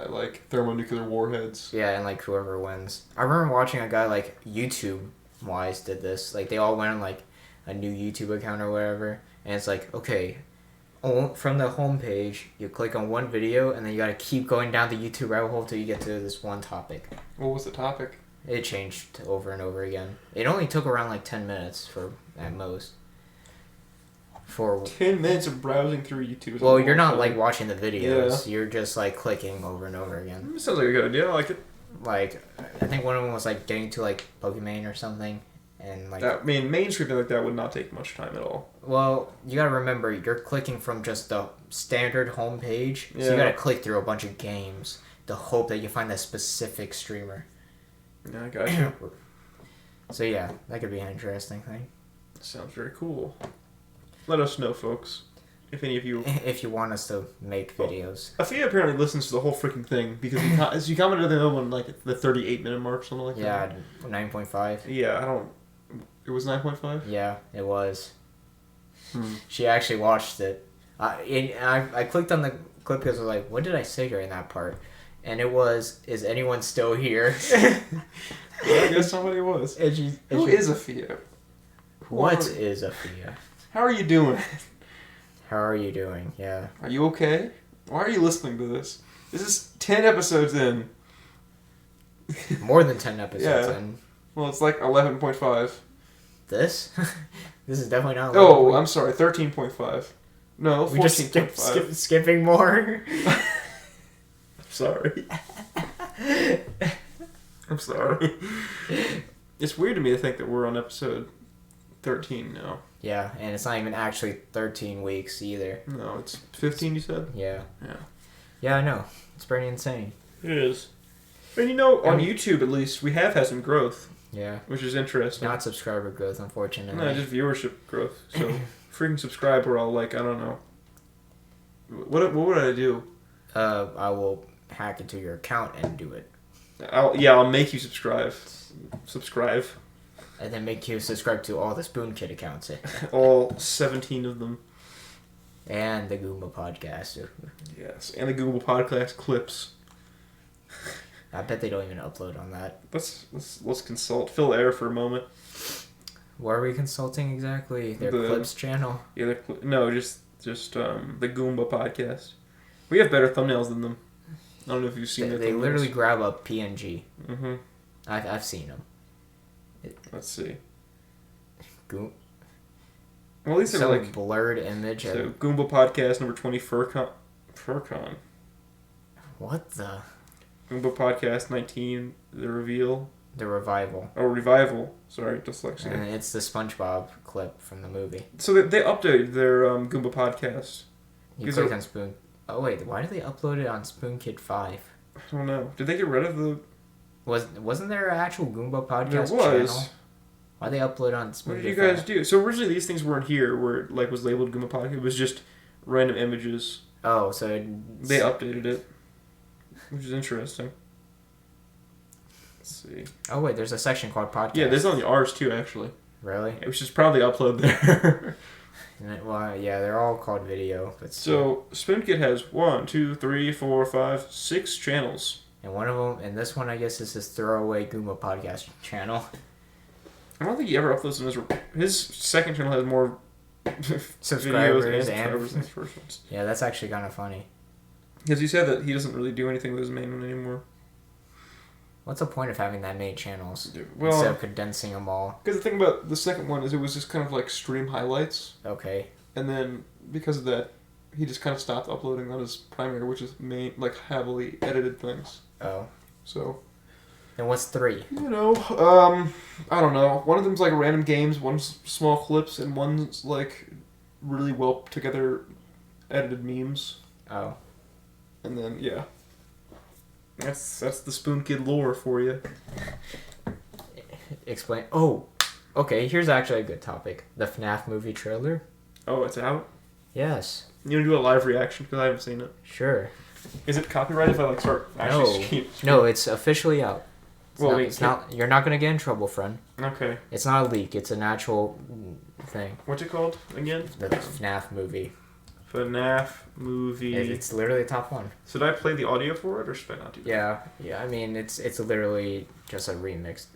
like, thermonuclear warheads. Yeah, and, like, whoever wins. I remember watching a guy, like, YouTube-wise did this. Like, they all went on, like, a new YouTube account or whatever. And it's like, okay, from the homepage, you click on one video, and then you gotta keep going down the YouTube rabbit hole till you get to this one topic. What was the topic? It changed over and over again. It only took around, like, 10 minutes at most. 10 minutes of browsing through YouTube. Well, you're not, like, watching the videos. Yeah. You're just, like, clicking over and over again. It sounds like a good idea. I like it. Like, I think one of them was, like, getting to, like, Pokemon or something. And, like... mainstream like that would not take much time at all. Well, you gotta remember, you're clicking from just the standard homepage. Yeah. So you gotta click through a bunch of games to hope that you find that specific streamer. Yeah, I got you. So, yeah, that could be an interesting thing. Sounds very cool. Let us know, folks, if any of you... If you want us to make videos. Afia apparently listens to the whole freaking thing, because he commented on the other one, like, the 38-minute mark, something like that. Yeah, 9.5. Yeah, It was 9.5? Yeah, it was. She actually watched it. I clicked on the clip because I was like, what did I say during that part? And it was, is anyone still here? Yeah, I guess somebody was. Who is Afia? What is Afia? How are you doing? How are you doing? Yeah. Are you okay? Why are you listening to this? This is 10 episodes in. More than 10 episodes in. Well, it's like 11.5. This? This is definitely not 11. Oh, I'm sorry. 13.5. No, 14.5. We just skipping more. Sorry. I'm sorry. It's weird to me to think that we're on episode 13 now. Yeah, and it's not even actually 13 weeks either. No, it's 15, you said? Yeah. Yeah. Yeah, I know. It's pretty insane. It is. And on YouTube at least, we have had some growth. Yeah. Which is interesting. Not subscriber growth, unfortunately. No, just viewership growth. So, freaking subscribe or I'll, like, I don't know. What would I do? I will hack into your account and do it. I'll make you subscribe. Subscribe. And then make you subscribe to all the Spoon Kid accounts. All 17 of them. And the Goomba podcast. Yes, and the Google Podcast clips. I bet they don't even upload on that. Let's consult Phil Air for a moment. What are we consulting exactly? Their clips channel? Yeah, just the Goomba Podcast. We have better thumbnails than them. I don't know if you've seen their thumbnails. They literally grab a PNG. Mm-hmm. I've seen them. Let's see. Well, at least they're like blurred image. So Goomba Podcast number 20 Furcon. What the? Goomba Podcast 19 The Reveal. The Revival. Oh, Revival. Sorry, dyslexia. And it's the SpongeBob clip from the movie. So they updated their Goomba Podcast. You click on Spoon. Oh wait, why did they upload it on Spoon Kid 5? I don't know. Did they get rid of the? Wasn't there an actual Goomba podcast there was. channel? Why they upload on Spoon? What did you guys do? So originally these things weren't here, where it like was labeled Goomba Podcast. It was just random images. Oh, so they updated it, which is interesting. Let's see. Oh wait, there's a section called podcast. Yeah, there's on the R's too, actually. Really? Yeah, we should probably upload there. Well, yeah, they're all called video. But so SpoonKit has 1, 2, 3, 4, 5, 6 channels. And one of them, and this one, I guess, is his throwaway Goomba podcast channel. I don't think he ever uploads them. His second channel has more subscribers videos and subscribers than his first ones. Yeah, that's actually kind of funny. Because he said that he doesn't really do anything with his main one anymore. What's the point of having that many channels Well, instead of condensing them all? Because the thing about the second one is it was just kind of like stream highlights. Okay. And then because of that, he just kind of stopped uploading on his primary, which is heavily edited things. Oh. So. And what's 3? You know, I don't know. One of them's like random games, one's small clips, and one's like really well put together edited memes. Oh. And then yeah. That's the Spoon Kid lore for you. Explain. Oh, okay. Here's actually a good topic. The FNAF movie trailer. Oh, it's out? Yes. You want to do a live reaction because I haven't seen it. Sure. Is it copyright if I like start actually? No, it's officially out. It's not. You're not gonna get in trouble, friend. Okay. It's not a leak. It's an actual thing. What's it called again? The FNAF movie. FNAF movie. It's literally the top one. Should I play the audio for it or should I not do that? Yeah. I mean, it's literally just a remix.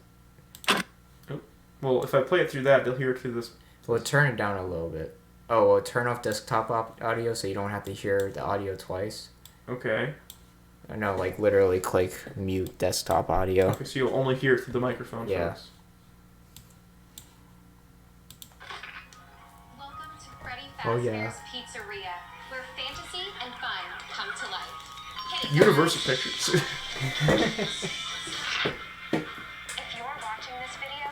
Oh. Well, if I play it through that, they'll hear it through this. Well, turn it down a little bit. Oh, well, turn off desktop audio so you don't have to hear the audio twice. Okay. No, like literally click mute desktop audio. Okay, so you'll only hear it through the microphone. Yeah. Folks. Welcome to Freddy Oh, yeah. Fazbear's Pizzeria, where fantasy and fun come to life. Hit it, Universal Pictures. If you're watching this video,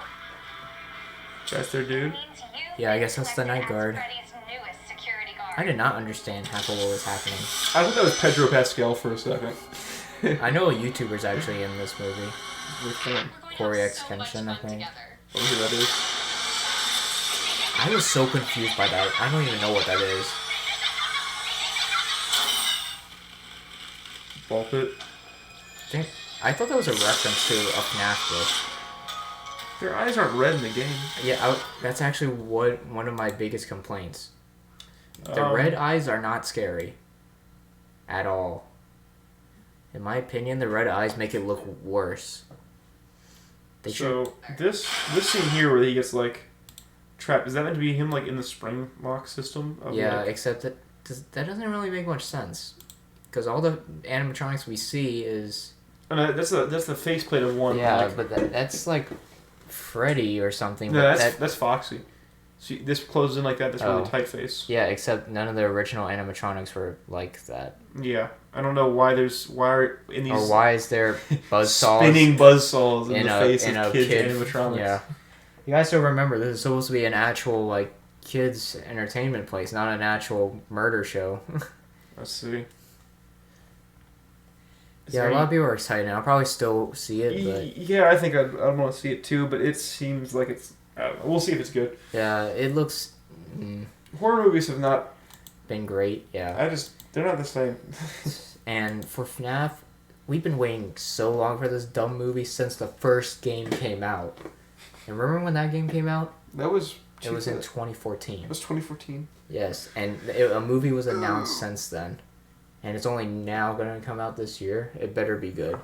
That's their it dude. means you Yeah, I guess that's the night guard. Freddy's newest security guard. I did not understand half of what was happening. I thought that was Pedro Pascal for a second. I know a YouTuber's actually in this movie. Which one? We're going to Corey have X so much Kenshin, I fun think. together. I wonder who that is. I was so confused by that. I don't even know what that is. Ball pit. I thought that was a reference to a FNAF book. Their eyes aren't red in the game. Yeah, that's actually one of my biggest complaints. The red eyes are not scary. At all. In my opinion, the red eyes make it look worse. This scene here where he gets like trapped, is that meant to be him like in the spring lock system? Yeah, except that doesn't really make much sense. Because all the animatronics we see is... And that's the faceplate of one. Yeah, but that's like Freddy or something. No, but that's Foxy. See, this closes in like that. That's really tight face. Yeah, except none of the original animatronics were like that. Yeah, I don't know why are in these. Or why is there buzzsaws spinning buzzsaws in the face in of a kids kid animatronics? Yeah, you guys still remember this is supposed to be an actual like kids entertainment place, not an actual murder show. Let's see. A lot of people are excited. I'll probably still see it, but yeah, I think I'd want to see it too. But it seems like it's. I don't know. We'll see if it's good. yeah, it looks. Horror movies have not Been great, yeah. they're not the same. And for FNAF, we've been waiting so long for this dumb movie since the first game came out. And remember when that game came out? That was. It was in 2014. It was 2014. Yes, and a movie was announced since then. And it's only now going to come out this year. It better be good.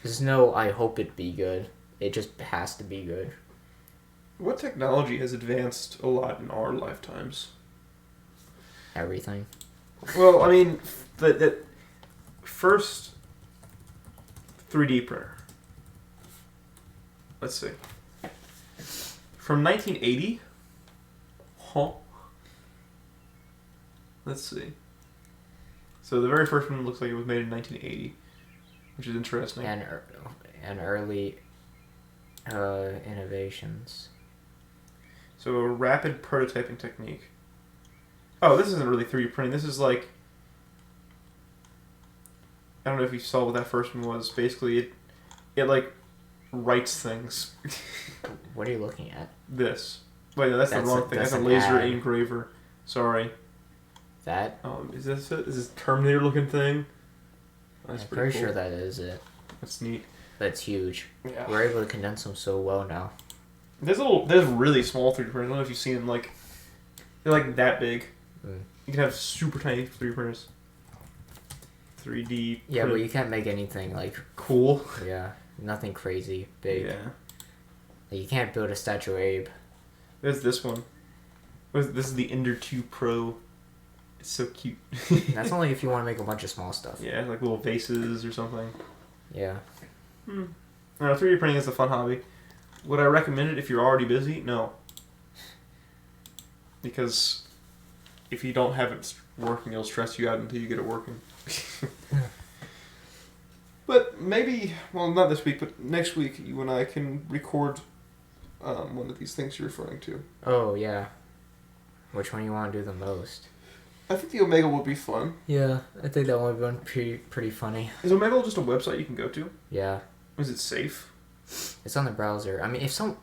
There's no, I hope it be good. It just has to be good. What technology has advanced a lot in our lifetimes? Everything. Well, I mean, the first 3D printer. Let's see. From 1980? Huh? Let's see. So the very first one looks like it was made in 1980, which is interesting. And early innovations. So a rapid prototyping technique. Oh, this isn't really 3D printing. This is like... I don't know if you saw what that first one was. Basically, it like writes things. What are you looking at? This. Wait, no, that's the wrong thing. That's a an laser ad. engraver. Sorry. That? Is this it? Is this Terminator looking thing? That's I'm pretty pretty cool. sure that is it. That's neat. That's huge. Yeah. We're able to condense them so well now. There's really small 3D printers. I don't know if you've seen them. Like, they're like that big. Mm. You can have super tiny 3D printers. 3D. Yeah, but print. you can't make anything like Cool. yeah, nothing crazy big. Yeah. Like, you can't build a Statue of Abe. There's this one. This is the Ender 2 Pro It's so cute. That's only if you want to make a bunch of small stuff. Yeah, like little vases or something. Yeah. I don't know, 3D printing is a fun hobby. Would I recommend it if you're already busy? No. Because if you don't have it working, it'll stress you out until you get it working. But maybe, well, not this week, but next week, you and I can record one of these things you're referring to. Oh, yeah. Which one you want to do the most? I think the Omegle would be fun. Yeah, I think that one would be pretty funny. Is Omegle just a website you can go to? Yeah. Is it safe? It's on the browser. I mean, as long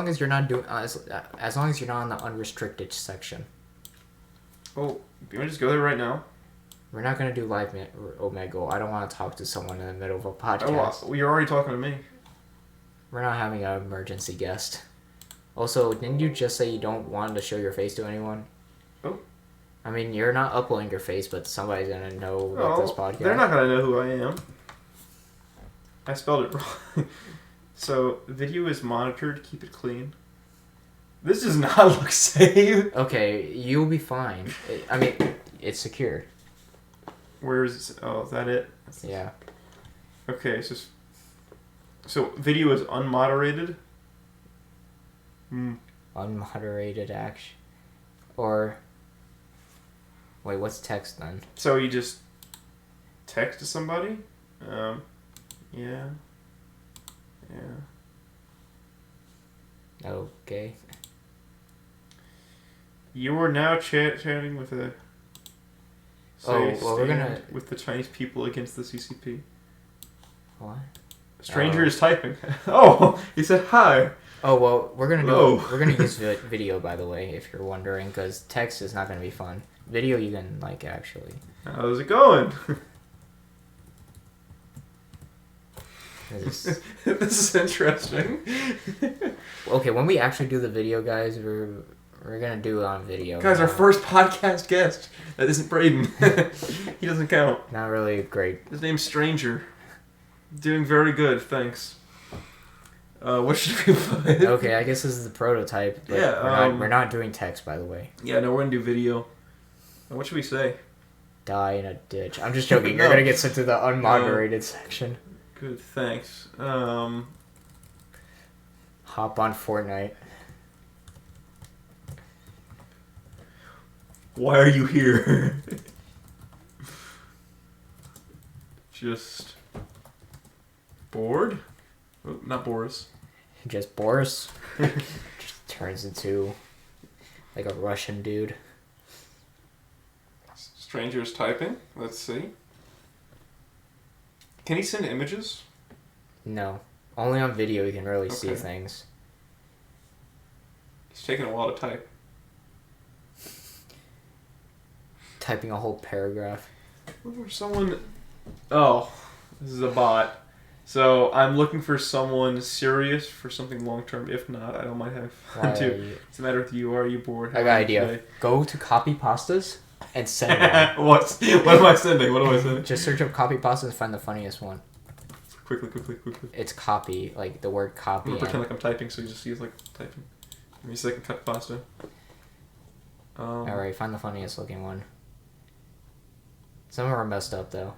as you're not doing, as long as you're not on the unrestricted section. Oh, you want to just go there right now? We're not gonna do live Omegle. I don't want to talk to someone in the middle of a podcast. Oh, well, you're already talking to me. We're not having an emergency guest. Also, didn't you just say you don't want to show your face to anyone? Oh. I mean, you're not uploading your face, but somebody's gonna know about this podcast. They're not gonna know who I am. I spelled it wrong. So, video is monitored. Keep it clean. This does not look safe. Okay, you'll be fine. I mean, it's secure. Where is it? Oh, is that it? Yeah. Okay, so video is unmoderated? Unmoderated action. Or... Wait, what's text then? So you just text to somebody? Yeah. Okay. You are now chatting with a... we're gonna... with the Chinese people against the CCP. What? Stranger is typing. Oh, he said hi. Oh, well, we're gonna use video, by the way, if you're wondering, because text is not gonna be fun. Video you can, like, actually. How's it going? This is interesting. Okay, when we actually do the video, guys, we're gonna do it on video. Guys, our first podcast guest. That isn't Braden. He doesn't count. Not really great. His name's Stranger. Doing very good, thanks. What should we put? Okay, I guess this is the prototype. But yeah, we're not doing text, by the way. Yeah, no, we're gonna do video. What should we say? Die in a ditch. I'm just joking. You're gonna get sent to the unmoderated section. Good, thanks. Hop on Fortnite. Why are you here? Just bored? Oh, not Boris. Just Boris. Just turns into like a Russian dude. Stranger's typing. Let's see. Can he send images? No. Only on video you can really see things. He's taking a while to type. Typing a whole paragraph. Looking for someone... Oh, this is a bot. So I'm looking for someone serious for something long term. If not, I don't mind having fun too. What's the matter with you? Are you bored? I got an idea. Today? Go to copy pastas and send one. What am I sending? What am I sending? Just search up copy pastas and find the funniest one. Quickly. It's copy, like the word copy. I'm gonna pretend like I'm typing, so you just see it's like typing. Give me a second, cut pasta. Alright, find the funniest looking one. Some of them are messed up though.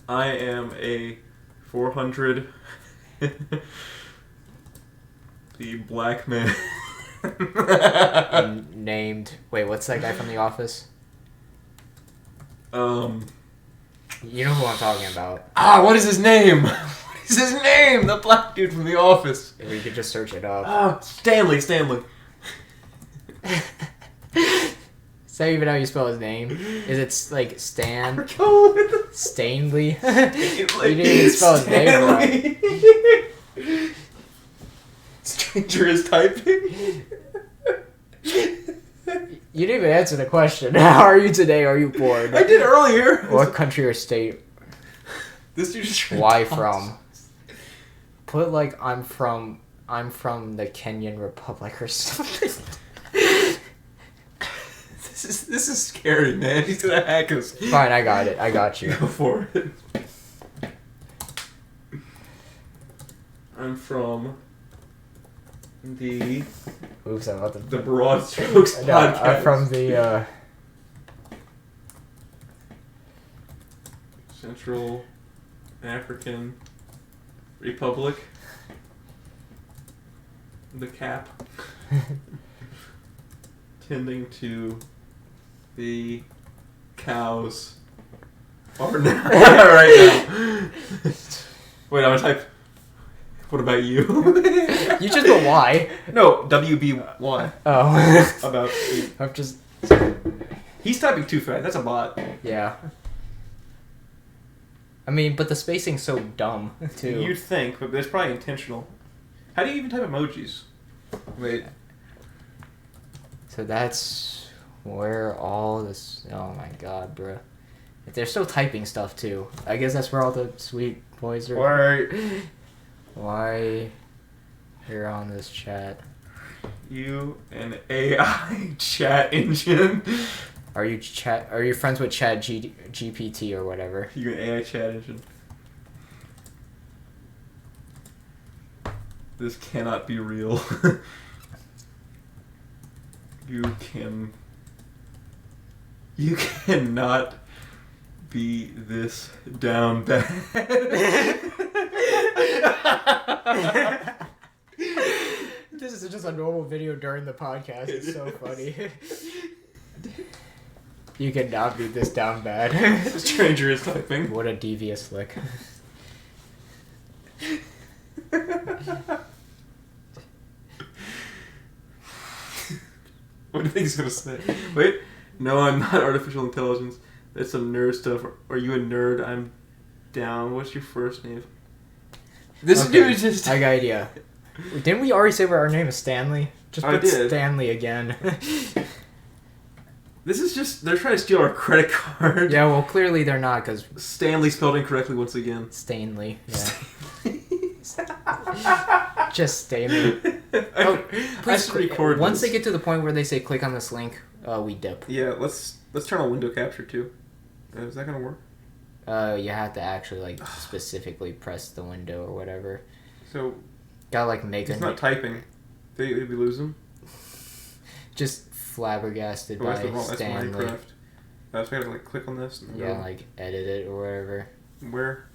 I am a 400 the black man. Named... Wait, what's that guy from The Office? You know who I'm talking about. What is his name? What is his name? The black dude from The Office. If you could just search it up. Stanley. Is that even how you spell his name? Is it like Stan? Stanley? You didn't even spell his name right. Stranger is typing. You didn't even answer the question. How are you today? Are you bored? I did earlier. What country or state? This dude just Why from? Put like I'm from the Kenyan Republic or something. This is scary, man. He's gonna hack us. Fine, I got it. I got you. Go for it. I'm from the Oops, I'm about to... the BroadStrokes No, podcast. I'm from the, Central African Republic. The cap. Tending to the cows are now right now. Wait, I'm gonna type. What about you? You just go Y. No, WB1. Oh. About you. I'm just... He's typing too fast. That's a bot. Yeah. I mean, but the spacing's so dumb, too. You'd think, but it's probably intentional. How do you even type emojis? Wait. So that's where all this... Oh my god, bro. They're still typing stuff, too. I guess that's where all the sweet boys are... Why Why you're on this chat? you an AI chat engine? Are you friends with Chat GPT or whatever? You an AI chat engine? This cannot be real. You cannot be this down bad. This is just a normal video during the podcast. It's so funny. You cannot be this down bad. The stranger is typing. What a devious lick. What do you think he's gonna say? Wait, no, I'm not artificial intelligence. That's some nerd stuff. Are you a nerd? I'm down. What's your first name? This Okay, dude just. I got an idea. Didn't we already say our name is Stanley? Just I put did. Stanley again. This is just. They're trying to steal our credit card. Yeah, well, clearly they're not, because Stanley spelled incorrectly once again. Stanley. Yeah. Just Stanley. Oh, I should record Once this. they get to the point where they say click on this link, we dip. Yeah, let's turn on window capture too. Is that gonna work? You have to actually like specifically press the window or whatever. So Gotta like make he's not typing. Did we lose him? just flabbergasted Oh, by that's Stanley. Minecraft. So I gotta like click on this. And Yeah, go. like edit it or whatever. Where?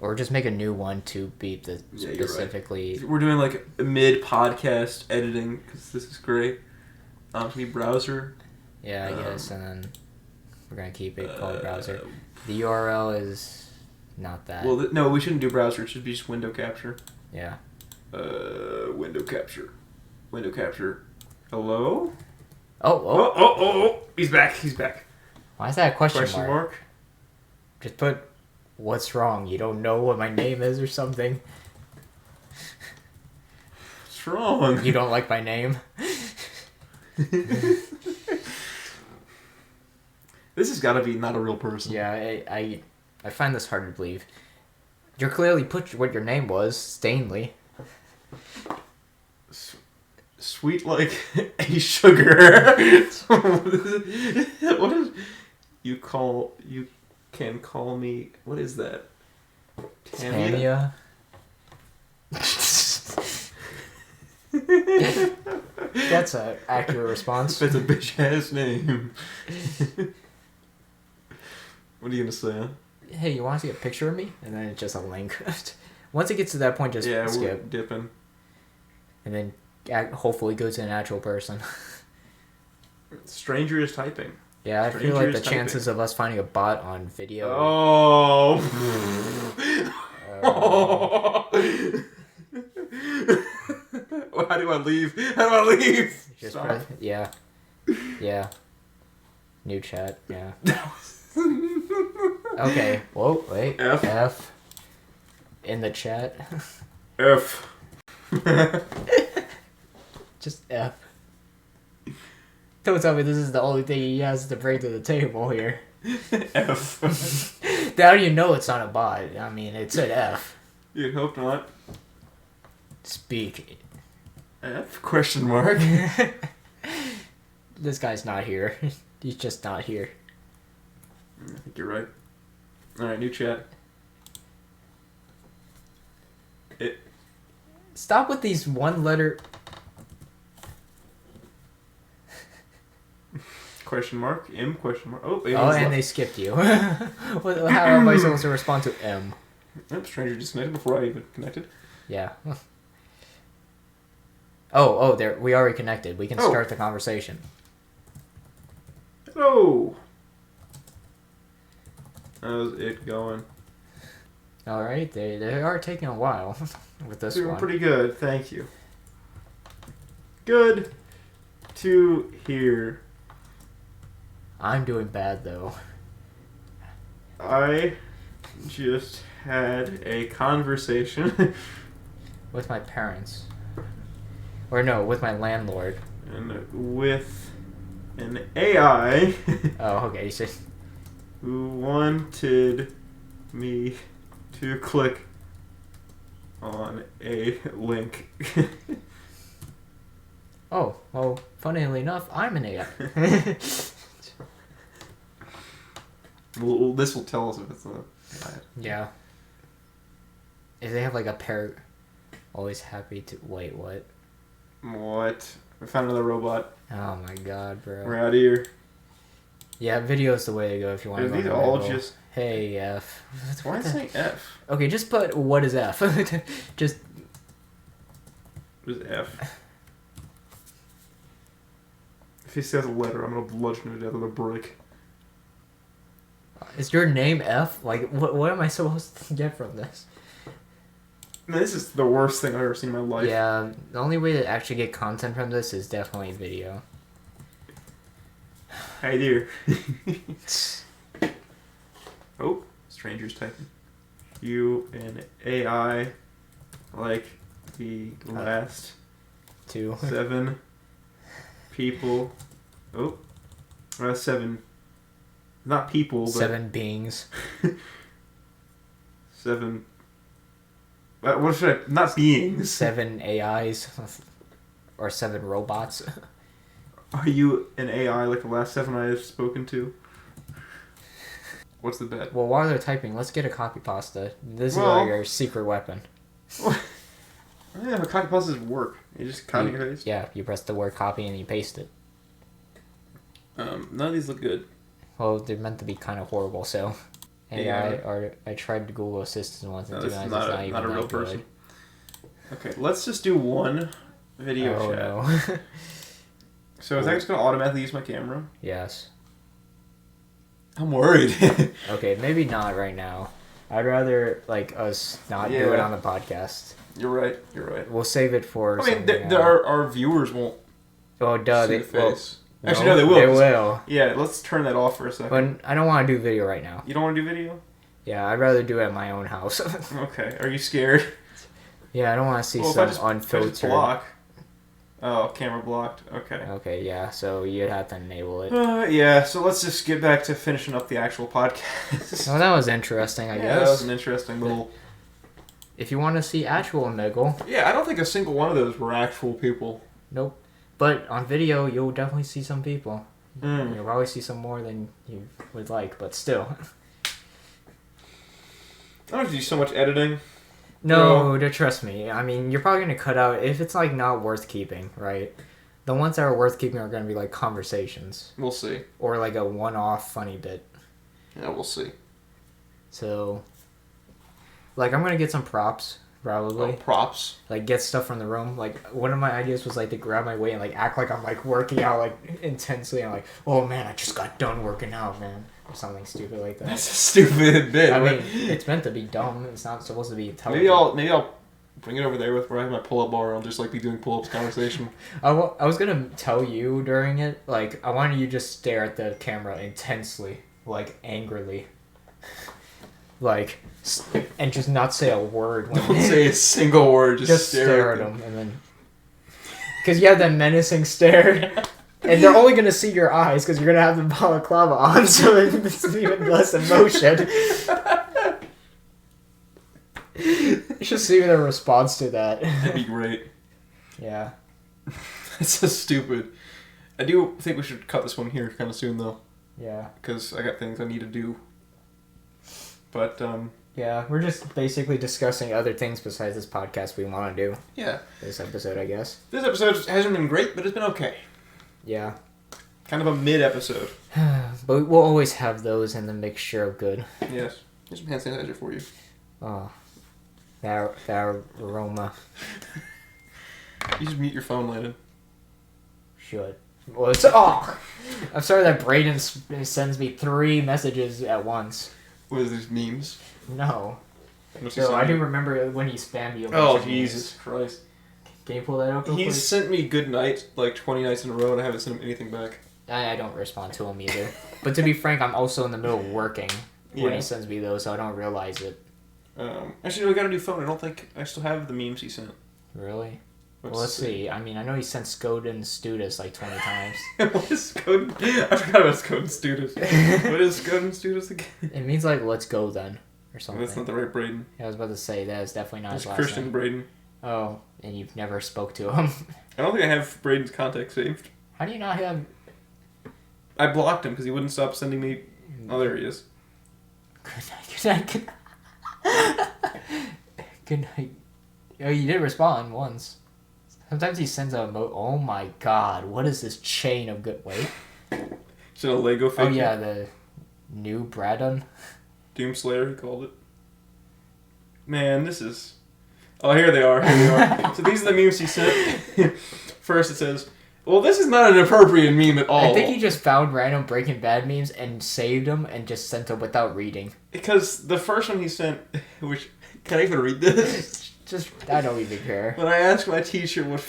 Or just make a new one to beep the Yeah, you're right. specifically. We're doing like mid podcast editing because this is great. Any browser. Yeah, I guess, and then we're gonna keep it called browser. The URL is not that. Well, no, we shouldn't do browser. It should be just window capture. Yeah. Window capture. Window capture. Hello? Oh. He's back. He's back. Why is that a question Question mark? mark? Just put, what's wrong? You don't know what my name is or something? What's wrong? You don't like my name? This has got to be not a real person. Yeah, I find this hard to believe. You clearly put what your name was, Stanley. Sweet like a sugar. What is you can call me, what is that? Tanya? That's an accurate response. That's a bitch ass name. What are you gonna say? Huh? Hey, you want to see a picture of me? And then it's just a link. Once it gets to that point, just Yeah, we're skip. dipping. And then hopefully go to an actual person. Stranger is typing. Yeah, I feel like Stranger the is typing. chances of us finding a bot on video. Oh. How do I leave? How do I leave? Just Stop. press, yeah. Yeah. New chat, yeah. Okay. Whoa, wait. F. In the chat. F. Just F. Don't tell me this is the only thing he has to bring to the table here. F. How do you know it's not a bot? I mean, it said F. You'd hope not. Speak. F? Question mark. This guy's not here. He's just not here. I think you're right. Alright, new chat. Stop with these one-letter... Question mark. M question mark. Oh, and they skipped you. How am I supposed to respond to M? Yep, stranger disconnected before I even connected. Yeah. There. We already connected. We can start the conversation. Hello. How's it going? All right. They are taking a while with this Doing one. pretty good, thank you. Good to hear. I'm doing bad though. I just had a conversation With my parents. Or no, with my landlord. and with an AI Oh, okay. You said... who wanted me to click on a link. Oh, well, funnily enough, I'm an AI. Well, this will tell us if it's a AI. Yeah. If they have like a parrot, always happy to... Wait, what? What? We found another robot. Oh my god, bro. We're out of here. Yeah, video's the way to go if you want Are to go. these all just... Hey, F. Why is it saying F? Okay, just put what is F. Just... What is F? If he says a letter, I'm gonna bludgeon it to death with a brick. Is your name F? Like, what am I supposed to get from this? Man, this is the worst thing I've ever seen in my life. Yeah, the only way to actually get content from this is definitely video. Hey there. Oh, stranger's typing. You and AI like the last 2. 7 people. Oh, 7. Not people, but 7 beings. 7. What should I? Not beings. 7 AIs. Or 7 robots. Are you an AI like the last 7 I have spoken to? What's the bet? Well, while they're typing, let's get a copy pasta. This is Well- like our secret weapon. Yeah, but copy pastas work. You just copy and paste. Yeah, you press the word copy and you paste it. None of these look good. Well, they're meant to be kind of horrible, so... AI, or I tried Google Assistant once and No, this it's is not not even a real that good. person. Okay, let's just do one video Oh, chat. no. So is that just going to automatically use my camera? Yes. I'm worried. Okay, maybe not right now. I'd rather, like, us not do it on the podcast. You're right. You're right. We'll save it for I mean, something our viewers won't Oh, duh. see They, the well, face. Actually, no, they will. They will. Yeah, let's turn that off for a second. But I don't want to do video right now. You don't want to do video? Yeah, I'd rather do it at my own house. Okay. Are you scared? Yeah, I don't want to see Well, some if I unfiltered... just block. Oh, camera blocked. Okay. Okay, yeah, so you'd have to enable it. Yeah, so let's just get back to finishing up the actual podcast. Well, that was interesting, I Yeah, guess. that was an interesting little... If you want to see actual Omegle, Yeah, I don't think a single one of those were actual people. nope. But on video, you'll definitely see some people. Mm. You'll probably see some more than you would like, but still. I don't have to do so much editing. No, trust me. I mean, you're probably going to cut out, if it's like not worth keeping, right? The ones that are worth keeping are going to be like conversations. We'll see. Or like a one-off funny bit. Yeah, we'll see. So, like, I'm going to get some props, probably. Oh, props. Like, get stuff from the room. Like, one of my ideas was, like, to grab my weight and, like, act like I'm, like, working out, like, intensely. I'm like, oh, man, I just got done working out, man. Or something stupid like that. That's a stupid bit. I mean, it's meant to be dumb. It's not supposed to be intelligent. Maybe I'll bring it over there with where I have my pull-up bar and I'll just, like, be doing pull-ups conversation. I was going to tell you during it, like, I wanted you to just stare at the camera intensely. Like, angrily. Like, and just not say a word. When Don't say a single word. Just stare at them. And then... Because you have that menacing stare. And they're only going to see your eyes because you're going to have the balaclava on, so it's even less emotion. You should see their response to that. That'd be great. Yeah. It's so stupid. I do think we should cut this one here kind of soon, though. Yeah. Because I got things I need to do. But, Yeah, we're just basically discussing other things besides this podcast we want to do. Yeah. This episode, I guess. This episode hasn't been great, but it's been okay. Yeah. Kind of a mid-episode. But we'll always have those in the mixture of good. Yes. Here's some hand sanitizer for you. Oh. That aroma. You should mute your phone, Landon. Should. Well, it's... Oh! I'm sorry that Brayden sends me 3 messages at once. What is these memes? No. What's he So I sending do you? remember when he spammed you. Oh, Jesus Christ. Can you pull that up real quick? He's sent me good night like 20 nights in a row and I haven't sent him anything back. I don't respond to him either. But to be frank, I'm also in the middle of working when Yeah. he sends me those, so I don't realize it. Actually, no, we got a new phone. I don't think I still have the memes he sent. Really? Well, let's see. I mean, I know he sent Skoden Studis like 20 times. What is Skoden? I forgot about Skoden Studis. What is Skoden Studis again? It means like, let's go then, or something. That's not the right Braden. I was about to say, that is definitely not It's his last Christian name. Braden. Oh, and you've never spoke to him. I don't think I have Braden's contact saved. How do you not have... I blocked him because he wouldn't stop sending me... Oh, there he is. Good night, good night. Good night. Oh, you did respond once. Sometimes he sends a emote. Oh my god, what is this chain of good... Wait. Is it a Lego figure? Oh yeah, the new Braddon. Doomslayer, he called it. Man, this is... Oh, here they are. Here they are. So these are the memes he sent. First it says, well, this is not an appropriate meme at all. I think he just found random Breaking Bad memes and saved them and just sent them without reading. Because the first one he sent, which... Can I even read this? Just, I don't even care. When I asked my teacher what...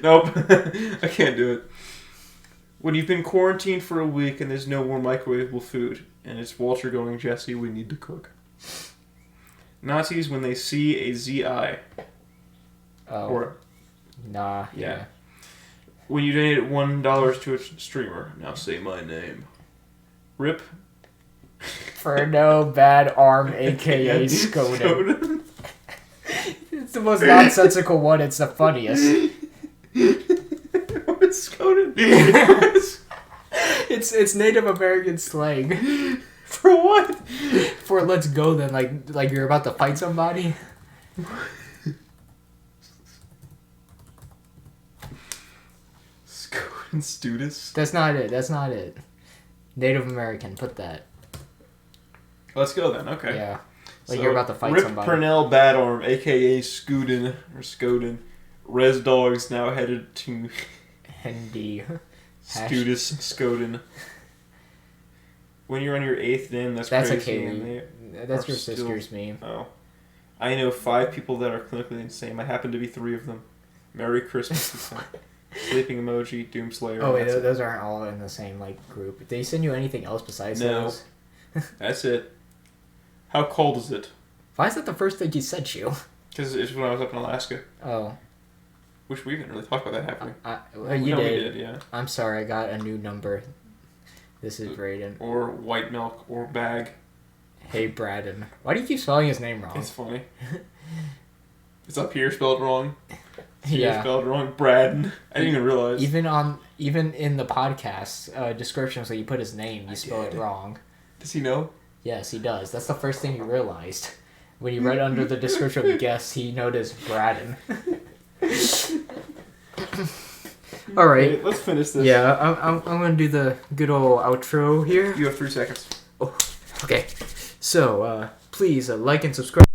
Nope. I can't do it. When you've been quarantined for a week and there's no more microwavable food, and it's Walter going, Jesse, we need to cook. Nazis when they see a ZI. Oh. Or, Nah. yeah. When you donated $1 to a streamer, now say my name. Rip. For no bad arm, aka Skoden. It's the most nonsensical one, it's the funniest. What's Skoden? It's Native American slang. For what? For let's go then, like you're about to fight somebody. Skoden Studis? That's not it. Native American, put that. Let's go then, okay. Yeah. Like you're about to fight Rip somebody. Purnell Badarm, aka Skoden, or Skoden. Res Dogs now headed to Hindi. Studis Skoden. When you're on your 8th name, that's a crazy. and Kaylee. That's are your still- sister's meme. Oh. I know 5 people that are clinically insane. I happen to be 3 of them. Merry Christmas. he sent. Sleeping emoji, Doomslayer. Oh wait, that's it. those aren't all in the same group. Did they send you anything else besides No. those? That's it. How cold is it? Why is that the first thing he sent you? Because it's when I was up in Alaska. Oh. Which we didn't really talk about that, have we? Well, you No, did. we did, yeah. I'm sorry, I got a new number. This is Braden. Or white milk, or bag. Hey, Braden. Why do you keep spelling his name wrong? It's funny. It's up here spelled wrong. Here Yeah. spelled wrong. Braden. I didn't even realize. Even in the podcast descriptions where you put his name, you spell it did. wrong. Does he know? Yes, he does. That's the first thing you realized. When you read under the description of guest, he noticed Braden. All right. Okay, let's finish this. Yeah, I'm gonna do the good old outro here. You have 3 seconds. Okay. So, please like and subscribe.